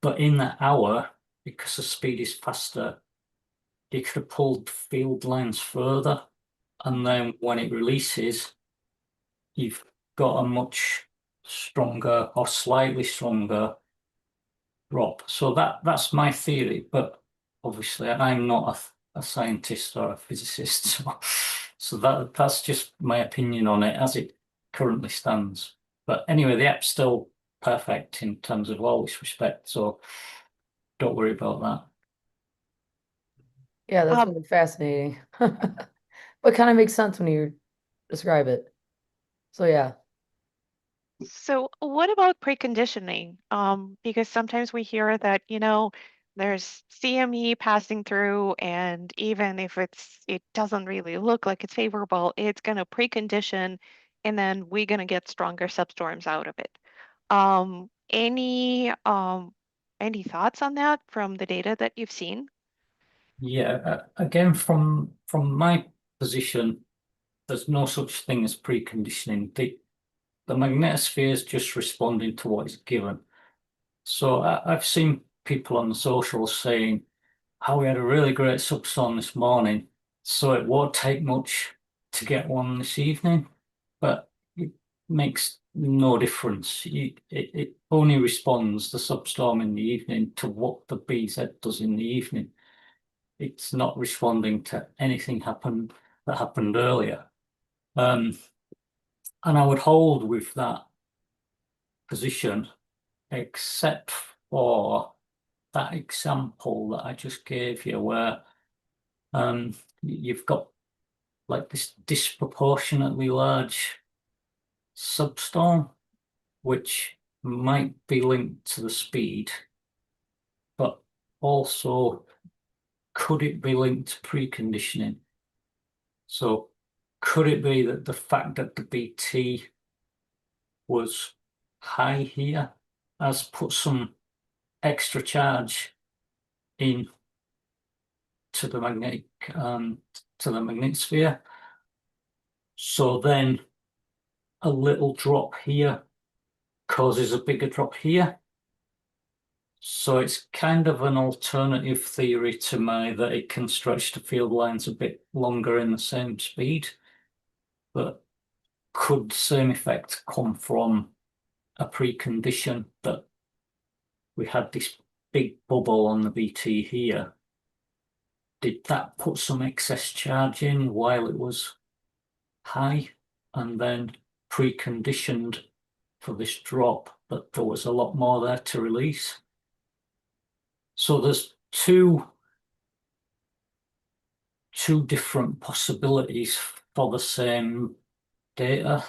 But in that hour, because the speed is faster, it could have pulled field lines further. And then when it releases, you've got a much stronger or slightly stronger drop. So that's my theory, but obviously I'm not a scientist or a physicist, so that's just my opinion on it as it currently stands. But anyway, the app's still perfect in terms of all this respect, so don't worry about that. Yeah, that's Um, really fascinating. But kind of makes sense when you describe it. So yeah. So what about preconditioning? Because sometimes we hear that, there's CME passing through, and even if it doesn't really look like it's favorable, it's gonna precondition, and then we're gonna get stronger substorms out of it. Um, any um, any thoughts on that from the data that you've seen? Yeah, again, from my position, there's no such thing as preconditioning. The magnetosphere is just responding to what is given. So I've seen people on the socials saying, "Oh, we had a really great substorm this morning, so it won't take much to get one this evening." But it makes no difference. It only responds, the substorm in the evening, to what the BZ does in the evening. It's not responding to anything that happened earlier. And I would hold with that position, except for that example that I just gave you, where you've got like this disproportionately large substorm, which might be linked to the speed, but also could it be linked to preconditioning? So could it be that the fact that the BT was high here has put some extra charge in to the magnetosphere? So then a little drop here causes a bigger drop here. So it's kind of an alternative theory to that it can stretch the field lines a bit longer in the same speed. But could the same effect come from a precondition that we had this big bubble on the BT here? Did that put some excess charge in while it was high, and then preconditioned for this drop, but there was a lot more there to release? So there's two different possibilities for the same data,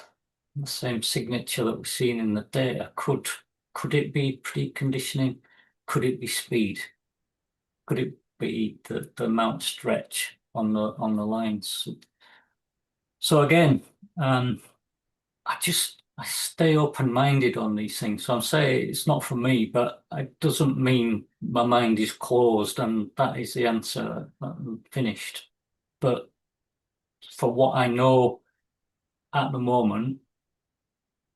the same signature that we're seeing in the data. Could it be preconditioning? Could it be speed? Could it be the amount stretch on the lines? So again, I stay open-minded on these things. So I'm saying it's not for me, but it doesn't mean my mind is closed and that is the answer. I'm finished. But for what I know at the moment,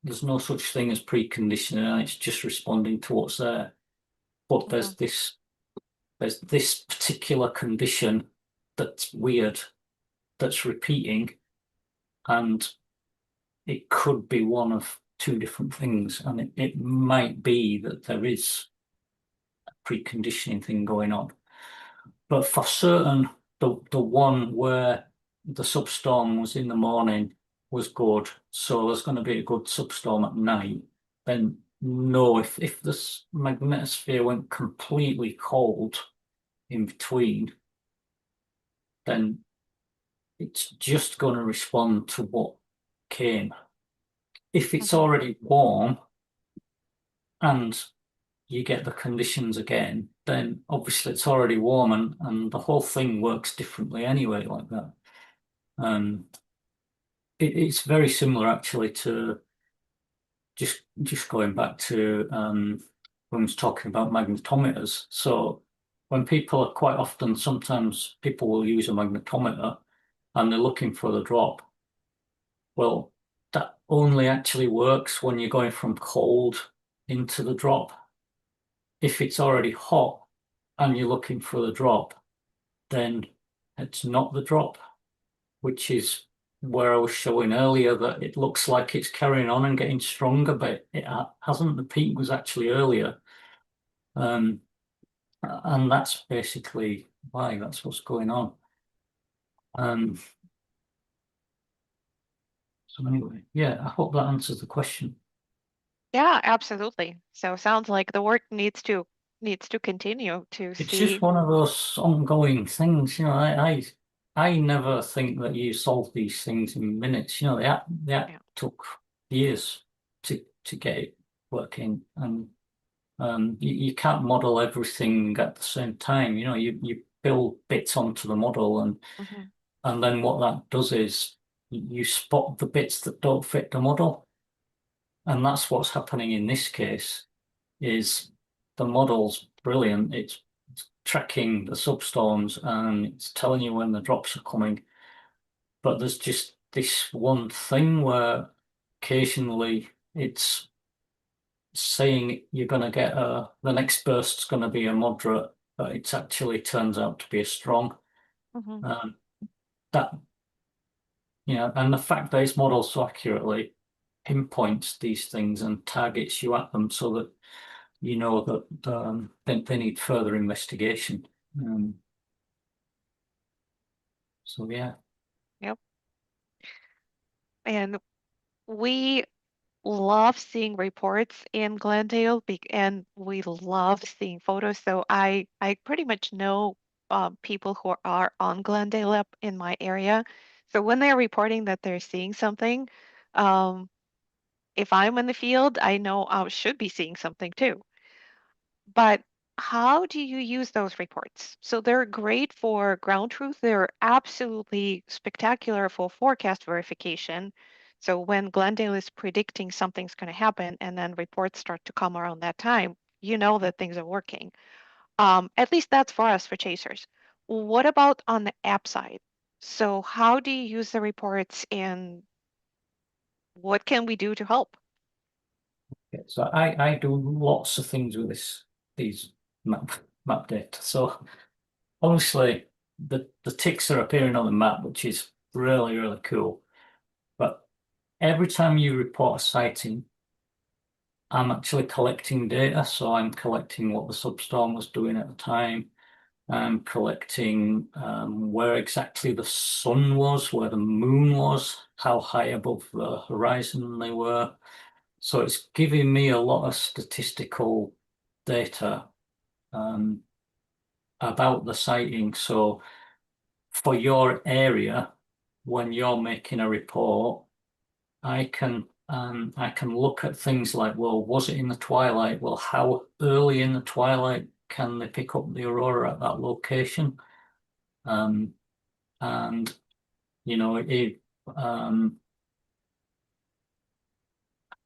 there's no such thing as preconditioning, and it's just responding to what's there. But there's this particular condition that's weird, that's repeating, and it could be one of two different things. And it might be that there is a preconditioning thing going on. But for certain, the one where the substorm was in the morning was good. So there's going to be a good substorm at night. Then no, if this magnetosphere went completely cold in between, then it's just going to respond to what came. If it's already warm and you get the conditions again, then obviously it's already warm, and the whole thing works differently anyway, like that. It's very similar actually to just going back to when I was talking about magnetometers. So when people are quite often, sometimes people will use a magnetometer and they're looking for the drop. Well, that only actually works when you're going from cold into the drop. If it's already hot and you're looking for the drop, then it's not the drop, which is where I was showing earlier that it looks like it's carrying on and getting stronger, but it hasn't. The peak was actually earlier. And that's basically why, that's what's going on. So anyway, yeah, I hope that answers the question. Yeah, absolutely. So sounds like the work needs to continue to It's see. just one of those ongoing things, I never think that you solve these things in minutes. That Yeah. took years to get it working, and you can't model everything at the same time. You build bits onto the model, and then what that does is you spot the bits that don't fit the model, and that's what's happening in this case. Is the model's brilliant. It's tracking the substorms and it's telling you when the drops are coming. But there's just this one thing where occasionally it's saying you're going to get the next burst's going to be a moderate, but it actually turns out to be a strong. That and the fact that it's modeled so accurately pinpoints these things and targets you at them so that you know that they need further investigation. So yeah. Yep. And we love seeing reports in Glendale, and we love seeing photos. So I pretty much know people who are on Glendale up in my area. So when they're reporting that they're seeing something, um, if I'm in the field, I know I should be seeing something too. But how do you use those reports? So they're great for ground truth. They're absolutely spectacular for forecast verification. So when Glendale is predicting something's going to happen and then reports start to come around that time, you know that things are working. At least that's for us, for chasers. What about on the app side? So how do you use the reports and what can we do to help? Okay, so I do lots of things with these map data. So obviously the ticks are appearing on the map, which is really, really cool. But every time you report a sighting, I'm actually collecting data. So I'm collecting what the substorm was doing at the time. I'm collecting where exactly the sun was, where the moon was, how high above the horizon they were. So it's giving me a lot of statistical data about the sighting. So for your area, when you're making a report, I can look at things like, well, was it in the twilight? Well, how early in the twilight can they pick up the aurora at that location? And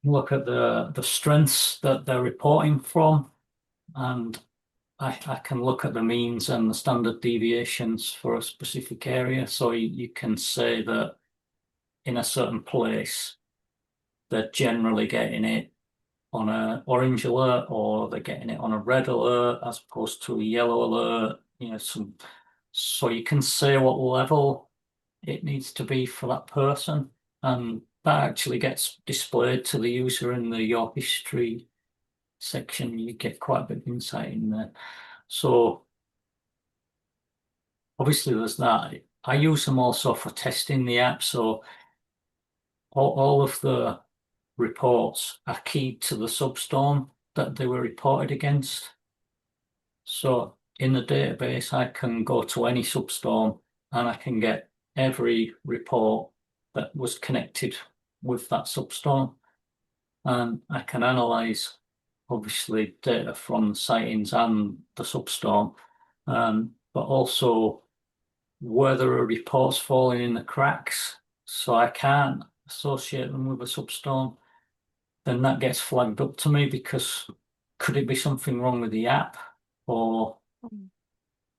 look at the strengths that they're reporting from, and I can look at the means and the standard deviations for a specific area. So you can say that in a certain place, they're generally getting it on an orange alert, or they're getting it on a red alert as opposed to a yellow alert. So you can say what level it needs to be for that person, and that actually gets displayed to the user in the Your History section. You get quite a bit of insight in there. So obviously there's that. I use them also for testing the app. So all of the reports are keyed to the substorm that they were reported against. So in the database, I can go to any substorm and I can get every report that was connected with that substorm. And I can analyze, obviously, data from the sightings and the substorm, but also where there are reports falling in the cracks, so I can't associate them with a substorm. Then that gets flagged up to me, because could it be something wrong with the app, or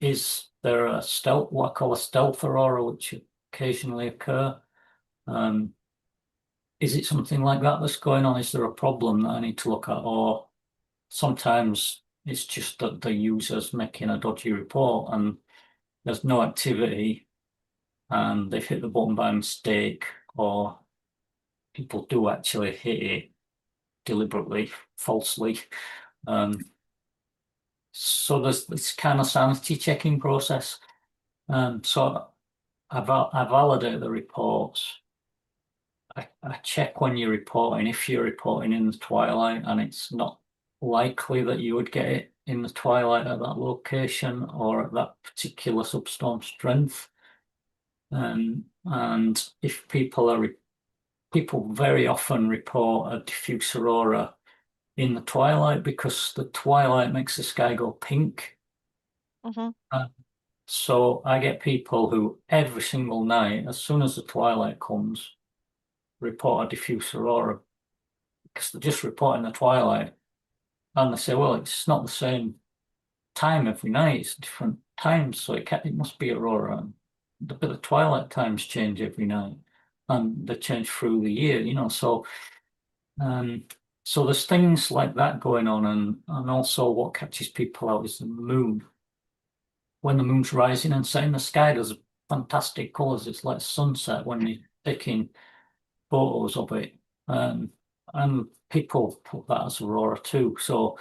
is there a stealth, what I call a stealth aurora, which occasionally occur? Is it something like that that's going on? Is there a problem that I need to look at? Or sometimes it's just that the user's making a dodgy report and there's no activity and they've hit the button by mistake, or people do actually hit it deliberately, falsely. So there's this kind of sanity checking process. So I validate the reports. I check when you're reporting, if you're reporting in the twilight and it's not likely that you would get it in the twilight at that location or at that particular substorm strength. And if people very often report a diffuse aurora in the twilight, because the twilight makes the sky go pink. So I get people who every single night, as soon as the twilight comes, report a diffuse aurora, because they're just reporting the twilight, and they say, well, it's not the same time every night, it's different times, so it must be aurora. But the twilight times change every night, and they change through the year, so there's things like that going on, and also what catches people out is the moon. When the moon's rising and setting, the sky does fantastic colours. It's like sunset when you're taking photos of it, and people put that as aurora too. So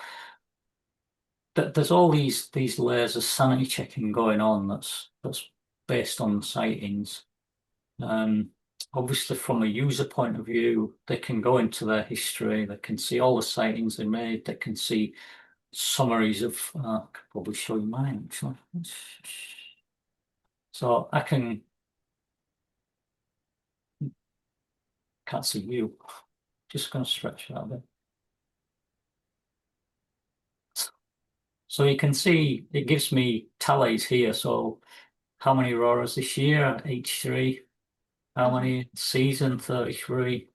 there's all these layers of sanity checking going on that's based on sightings. Obviously, from a user point of view, they can go into their history, they can see all the sightings they made, they can see summaries of, I could probably show you mine actually. So I can't see you, just going to stretch it out a bit. So you can see it gives me tallies here. So how many auroras this year? H3. How many season? 33.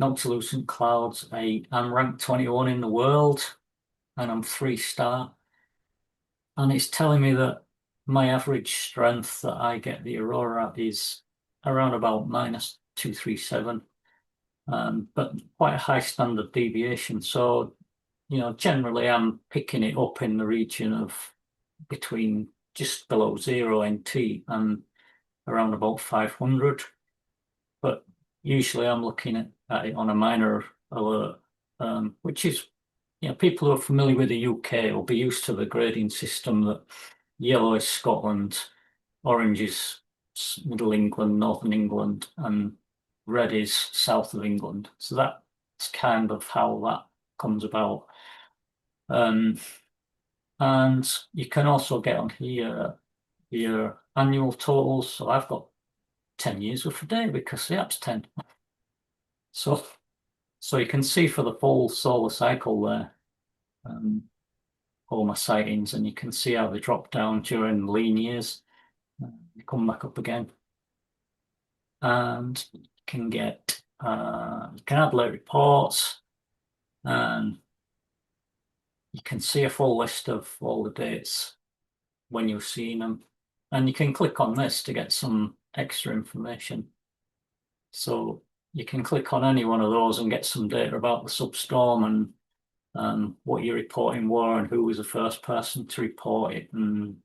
Noctilucent clouds, 8. I'm ranked 21 in the world, and I'm 3-star. And it's telling me that my average strength that I get the aurora is around about -237, but quite a high standard deviation. So, generally I'm picking it up in the region of between just below 0 NT and around about 500. But usually I'm looking at it on a minor alert, which is, people who are familiar with the UK will be used to the grading system that yellow is Scotland, orange is Middle England, Northern England, and red is south of England. So that's kind of how that comes about. And you can also get on here your annual totals. So I've got 10 years worth of data because the app's 10. So you can see for the full solar cycle there, all my sightings, and you can see how they drop down during lean years, come back up again. And you can get, you can add late reports, and you can see a full list of all the dates when you've seen them. And you can click on this to get some extra information. So you can click on any one of those and get some data about the substorm and what your reporting were and who was the first person to report it and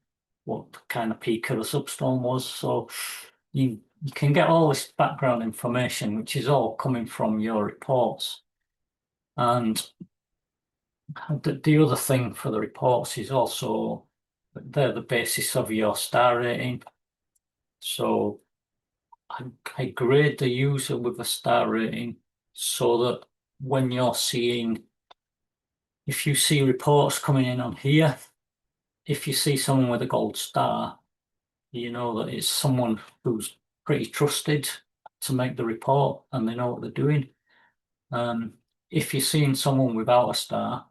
what kind of peak of the substorm was. So you can get all this background information, which is all coming from your reports. And the other thing for the reports is also they're the basis of your star rating. So I grade the user with a star rating so that when you're seeing, if you see reports coming in on here, if you see someone with a gold star, you know that it's someone who's pretty trusted to make the report and they know what they're doing. If you're seeing someone without a star,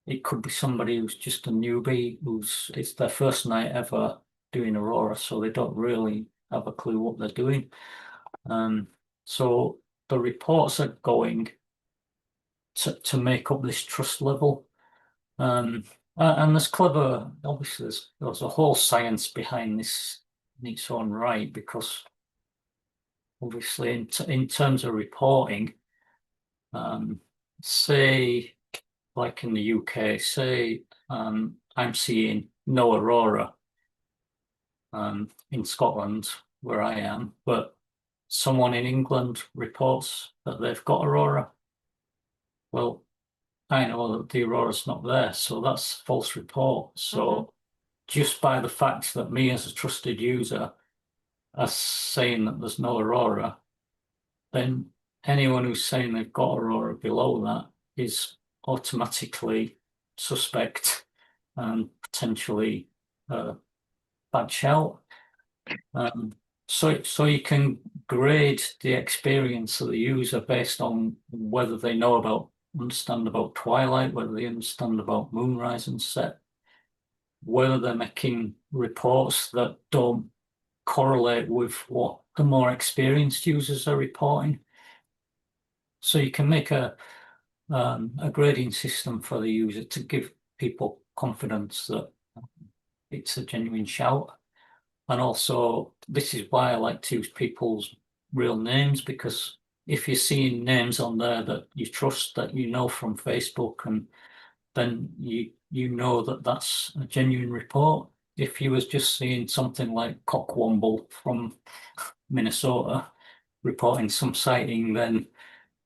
it could be somebody who's just a newbie, it's their first night ever doing Aurora, so they don't really have a clue what they're doing. So the reports are going to make up this trust level. And there's clever, obviously, there's a whole science behind this in its own right, because obviously, in terms of reporting, say, like in the UK, say, I'm seeing no Aurora in Scotland, where I am, but someone in England reports that they've got Aurora. Well, I know that the Aurora's not there, so that's false report. So just by the fact that me as a trusted user are saying that there's no Aurora, then anyone who's saying they've got Aurora below that is automatically suspect and potentially bad shout. So you can grade the experience of the user based on whether they understand about twilight, whether they understand about moonrise and set, whether they're making reports that don't correlate with what the more experienced users are reporting. So you can make a grading system for the user to give people confidence that it's a genuine shout. And also, this is why I like to use people's real names, because if you're seeing names on there that you trust, that you know from Facebook, and then you know that that's a genuine report. If you was just seeing something like Cockwomble from Minnesota reporting some sighting, then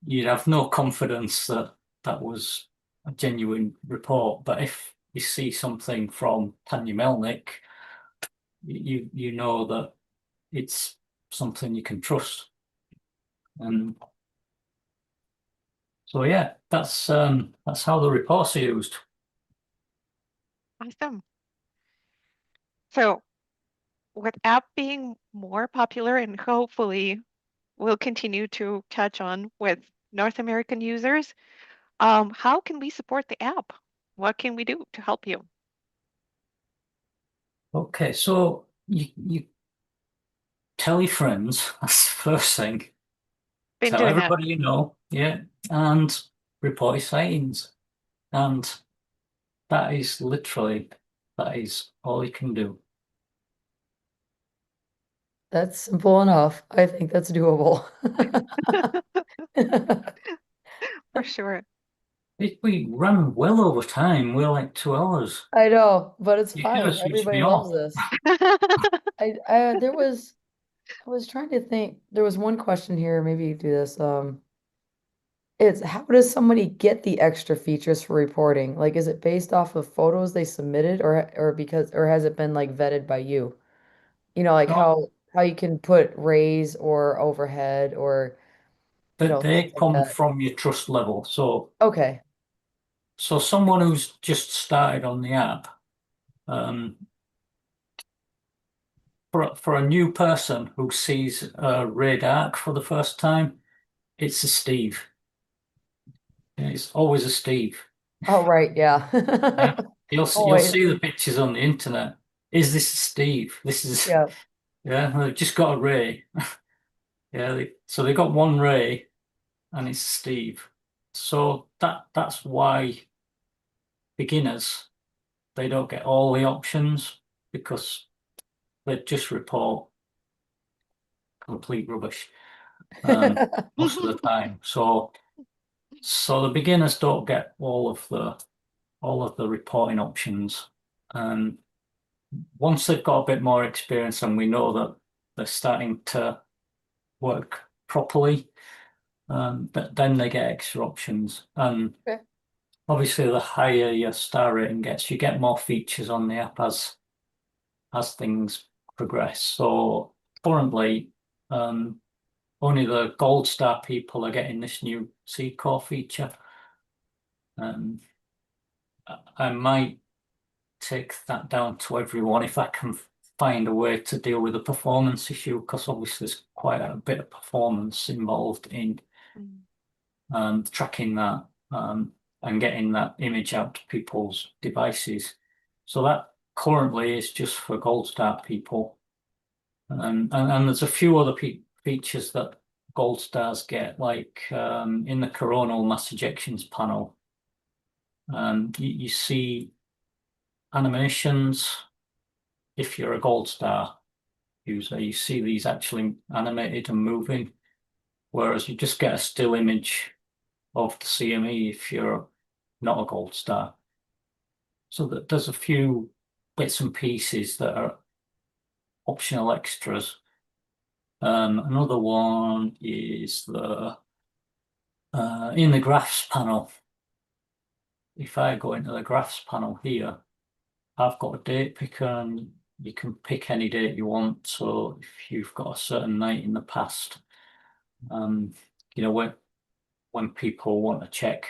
you'd have no confidence that that was a genuine report. But if you see something from Tanya Melnick, you know that it's something you can trust. And so yeah, that's how the reports are used. Awesome. So with app being more popular and hopefully will continue to catch on with North American users, how can we support the app? What can we do to help you? Okay, so you tell your friends, that's the first thing. Been Tell doing that. everybody you know, yeah, and report your sightings. And that is all you can do. That's simple enough. I think that's doable. For sure. We ran well over time. We're like 2 hours. I know, but it's You never fine. switched Everybody me loves off. this. I was trying to think. There was one question here. Maybe you do this. It's how does somebody get the extra features for reporting? Like, is it based off of photos they submitted, or has it been like vetted by you? Like No, how you can put raise or overhead or but things they like come that. from your trust level. Okay. So someone who's just started on the app, um, for a new person who sees a ray dark for the first time, it's a Steve. It's always a Steve. Oh, right. Yeah. Yeah, you'll Always. see the pictures on the internet. Is this a Steve? This is Yeah. yeah. They've just got a ray. Yeah, so they got one ray, and it's Steve. So that's why beginners, they don't get all the options, because they just report complete rubbish. most of the time. So the beginners don't get all of the reporting options. And once they've got a bit more experience and we know that they're starting to work properly, but then they get extra options. And Okay. obviously, the higher your star rating gets, you get more features on the app as things progress. So currently, only the gold star people are getting this new C core feature. I might take that down to everyone if I can find a way to deal with the performance issue, because obviously there's quite a bit of performance involved in tracking that and getting that image out to people's devices. So that currently is just for gold star people. And there's a few other features that gold stars get, like in the coronal mass ejections panel. You see animations. If you're a gold star user, you see these actually animated and moving, whereas you just get a still image of the CME if you're not a gold star. So that there's a few bits and pieces that are optional extras. Another one is the in the graphs panel. If I go into the graphs panel here, I've got a date picker and you can pick any date you want. So if you've got a certain night in the past, you know, when people want to check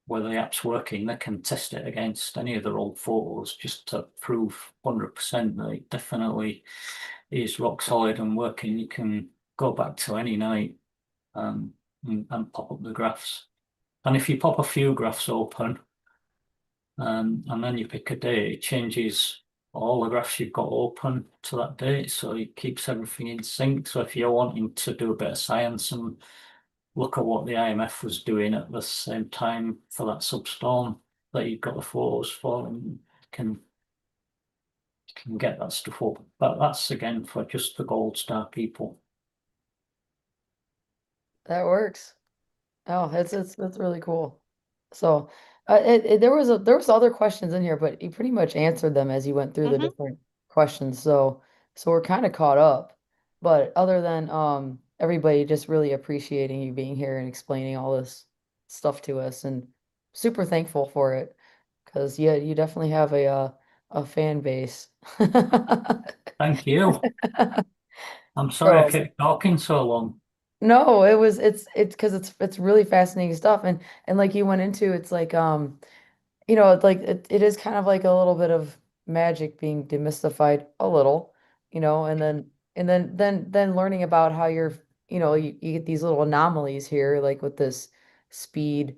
whether the app's working, they can test it against any of their old photos just to prove 100% that it definitely is rock solid and working. You can go back to any night and pop up the graphs. And if you pop a few graphs open and then you pick a date, it changes all the graphs you've got open to that date. So it keeps everything in sync. So if you're wanting to do a bit of science and look at what the IMF was doing at the same time for that substorm that you've got the photos for, and can get that stuff up. But that's again for just the gold star people. That works. Oh, it's really cool. So, there was other questions in here, but you pretty much answered them as you went through the Mm-hmm. different questions. So we're kind of caught up. But other than everybody just really appreciating you being here and explaining all this stuff to us, and super thankful for it, because yeah, you definitely have a fan base. Thank you. I'm sorry I So. kept talking so long. No, it's because it's really fascinating stuff, and like you went into, it's like it's like it is kind of like a little bit of magic being demystified a little, and then learning about how you get these little anomalies here, like with this speed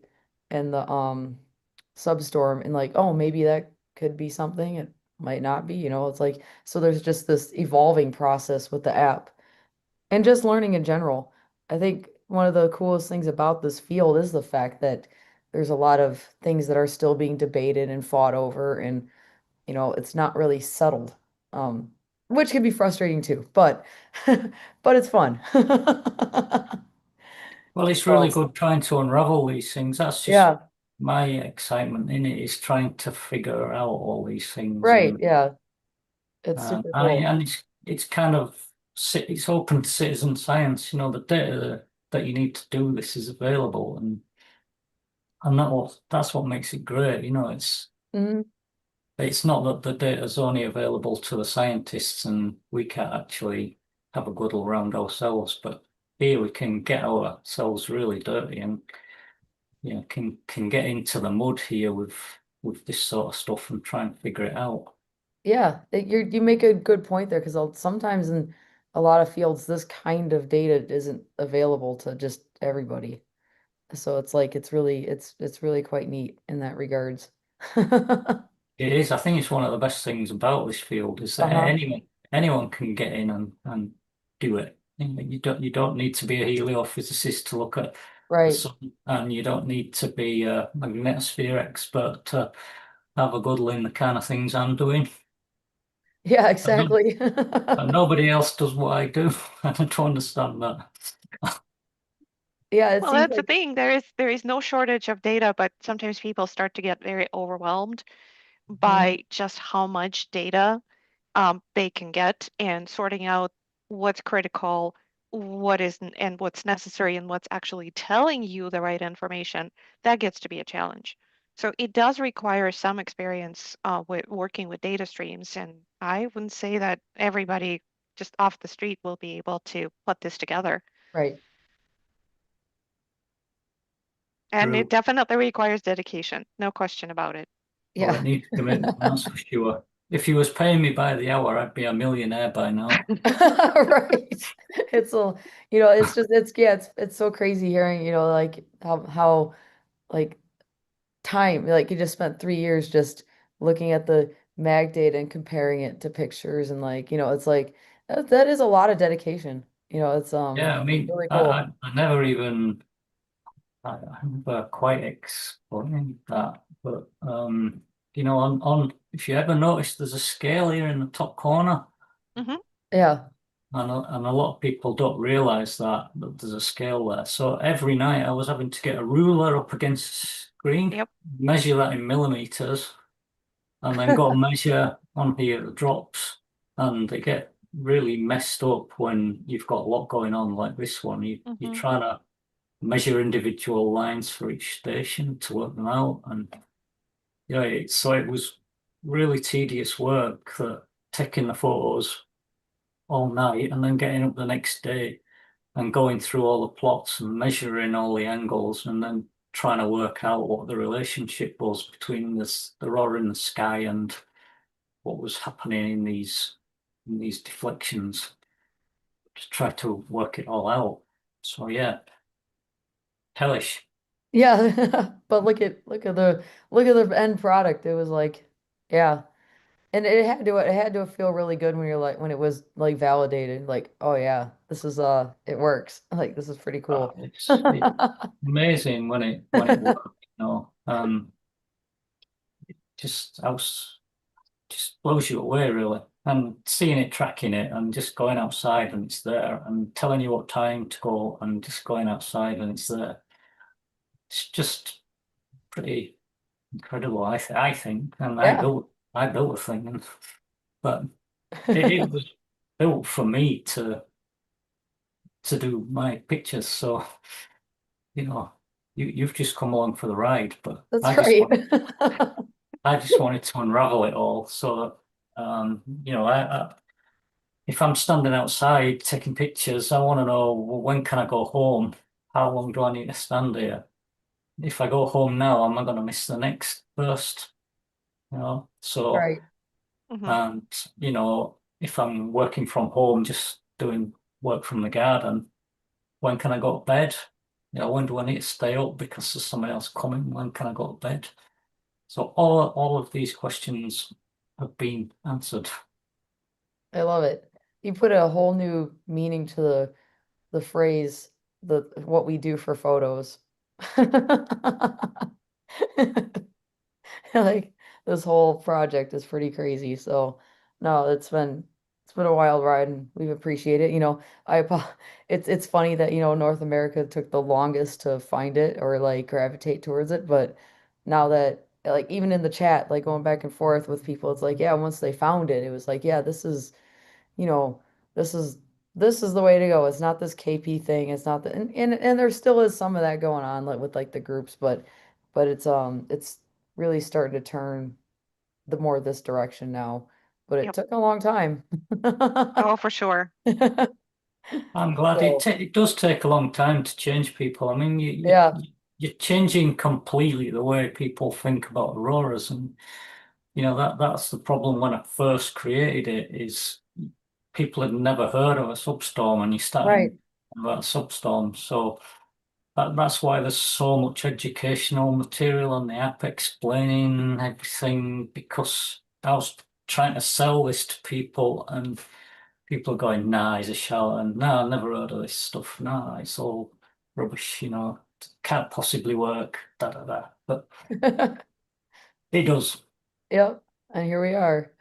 and the substorm, and like, oh, maybe that could be something, it might not be, it's like, so there's just this evolving process with the app and just learning in general. I think one of the coolest things about this field is the fact that there's a lot of things that are still being debated and fought over, and it's not really settled, which can be frustrating too, but but it's fun. Well, it's really So, good trying to unravel these things. That's just yeah, my excitement in it, is trying to figure out all these things. right, And yeah, it's super cool. it's kind of it's open to citizen science. You know, the data that you need to do this is available, and that's what makes it great. You know, Mhm. it's not that the data is only available to the scientists and we can't actually have a good all around ourselves, but here we can get ourselves really dirty and can get into the mud here with this sort of stuff and try and figure it out. Yeah, you make a good point there, because sometimes in a lot of fields this kind of data isn't available to just everybody. So it's like it's really quite neat in that regards. It is. I think it's one of the best things about this field is that Uh-huh. anyone can get in and do it. You don't need to be a heliophysicist to look at the Right. sun, and you don't need to be a magnetosphere expert to have a good in the kind of things I'm doing. Yeah, And, no, exactly. and nobody else does what I do. I don't understand that. Yeah, it Well, seems that's the like, thing. There is no shortage of data, but sometimes people start to get very overwhelmed Mhm. by just how much data they can get and sorting out what's critical, what isn't, and what's necessary, and what's actually telling you the right information. That gets to be a challenge. So it does require some experience with working with data streams, and I wouldn't say that everybody just off the street will be able to put this together. right. And it True. definitely requires dedication, no question about it. Well, it Yeah. needs commitment, that's for sure. If you was paying me by the hour, I'd be a millionaire by now. Right. It's a, it's just, yeah, it's so crazy hearing, like how like time, like you just spent 3 years just looking at the mag data and comparing it to pictures and like, it's like that is a lot of dedication. It's Yeah, I mean, really I, cool. I, I never even, I never quite explained that, but if you ever notice, there's a scale here in the top corner, Hmm. Yeah. and a lot of people don't realize that there's a scale there. So every night I was having to get a ruler up against the screen, Yep. measure that in millimeters, and then go and measure on here the drops, and they get really messed up when you've got a lot going on like this one. You're Hmm. trying to measure individual lines for each station to work them out, and yeah, so it was really tedious work that taking the photos all night and then getting up the next day and going through all the plots and measuring all the angles and then trying to work out what the relationship was between this the aurora in the sky and what was happening in these deflections to try to work it all out. So yeah, hellish. Yeah. But look at the end product. It was like, yeah. And it had to feel really good when you're like when it was like validated, like, oh yeah, this is it works. Like this is pretty cool. It's amazing when it worked, you know. Just I was just blows you away really. And seeing it, tracking it, and just going outside and it's there, and telling you what time to go, and just going outside and it's there. It's just pretty incredible, I think. And Yeah. I built a thing, but it was built for me to do my pictures. So you know, you've just come along for the ride, but That's right. I just wanted to unravel it all. So if I'm standing outside taking pictures, I want to know, well, when can I go home? How long do I need to stand here? If I go home now, am I going to miss the next burst? So, Right. Hmm. and, if I'm working from home, just doing work from the garden, when can I go to bed? When do I need to stay up because there's somebody else coming? When can I go to bed? So all of these questions have been answered. I love it. You put a whole new meaning to the phrase, the what we do for photos. Like this whole project is pretty crazy. So no, it's been a wild ride and we've appreciated it. It's funny that, North America took the longest to find it or like gravitate towards it, but now that like even in the chat, like going back and forth with people, it's like, yeah, once they found it, it was like, yeah, you know, this is this is the way to go. It's not this KP thing. It's not the and there still is some of that going on like with like the groups, but it's really starting to turn the more this direction now. But it Yep. took a long time. Oh, for sure. I'm glad So it does take a long time to change people. I mean, yeah, you're changing completely the way people think about auroras, and that's the problem when I first created it is people had never heard of a substorm, and you're right. starting about a substorm. So that's why there's so much educational material on the app explaining everything because I was trying to sell this to people and people are going, nah, he's a charlatan. Nah, I've never heard of this stuff. Nah, it's all rubbish, can't possibly work, da da da. But it does. Yep. And here we are.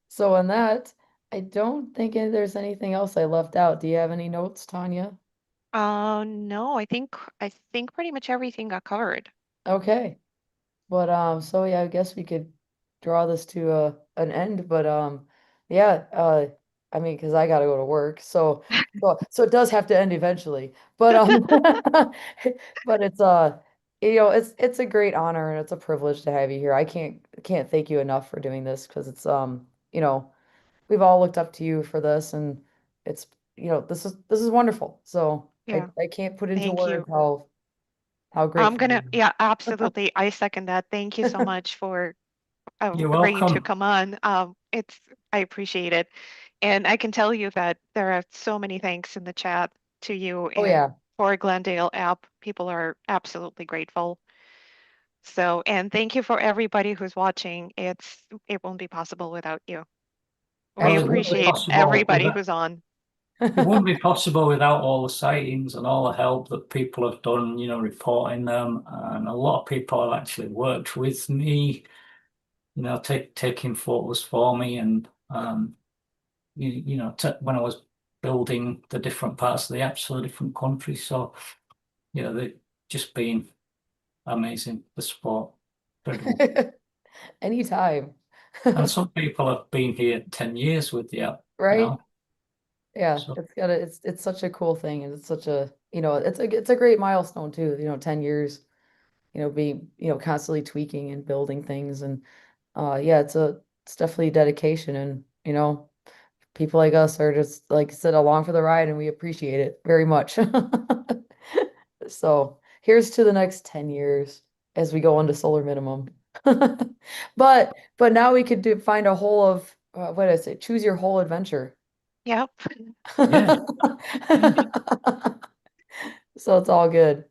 So on that, I don't think there's anything else I left out. Do you have any notes, Tanya? No, I think pretty much everything got covered. Okay. But so yeah, I guess we could draw this to an end. But yeah, I mean, because I gotta go to work, so it does have to end eventually. But but it's it's a great honor and it's a privilege to have you here. I can't thank you enough for doing this because it's we've all looked up to you for this and it's this is wonderful. So Yeah, I can't put into thank words you. how grateful I am. Yeah, absolutely. I second that. Thank you so much for You're agreeing to welcome. come on. I appreciate it. And I can tell you that there are so many thanks in the chat to you Oh and yeah. for Glendale app. People are absolutely grateful. So, and thank you for everybody who's watching. It won't be possible without you. We Well, it wouldn't be Absolutely. appreciate possible everybody who's on. it wouldn't be possible without all the sightings and all the help that people have done, reporting them. And a lot of people have actually worked with me, taking photos for me. And, when I was building the different parts of the apps for the different countries. So, they've just been amazing, the support, incredible. Anytime. And some people have been here 10 years with the app, Right? Yeah, So, it's such a cool thing and it's such a it's a great milestone too, 10 years, being, constantly tweaking and building things and yeah, it's definitely dedication and people like us are just like I said along for the ride and we appreciate it very much. So here's to the next 10 years as we go into solar minimum. But now we could find a whole of what did I say? Choose your whole adventure. Yep. yeah. So it's all good.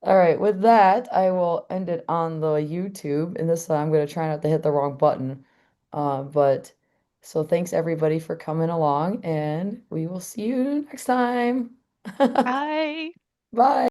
All right, with that, I will end it on the YouTube. And this time I'm going to try not to hit the wrong button. But so thanks everybody for coming along, and we will see you next time. Bye. Bye.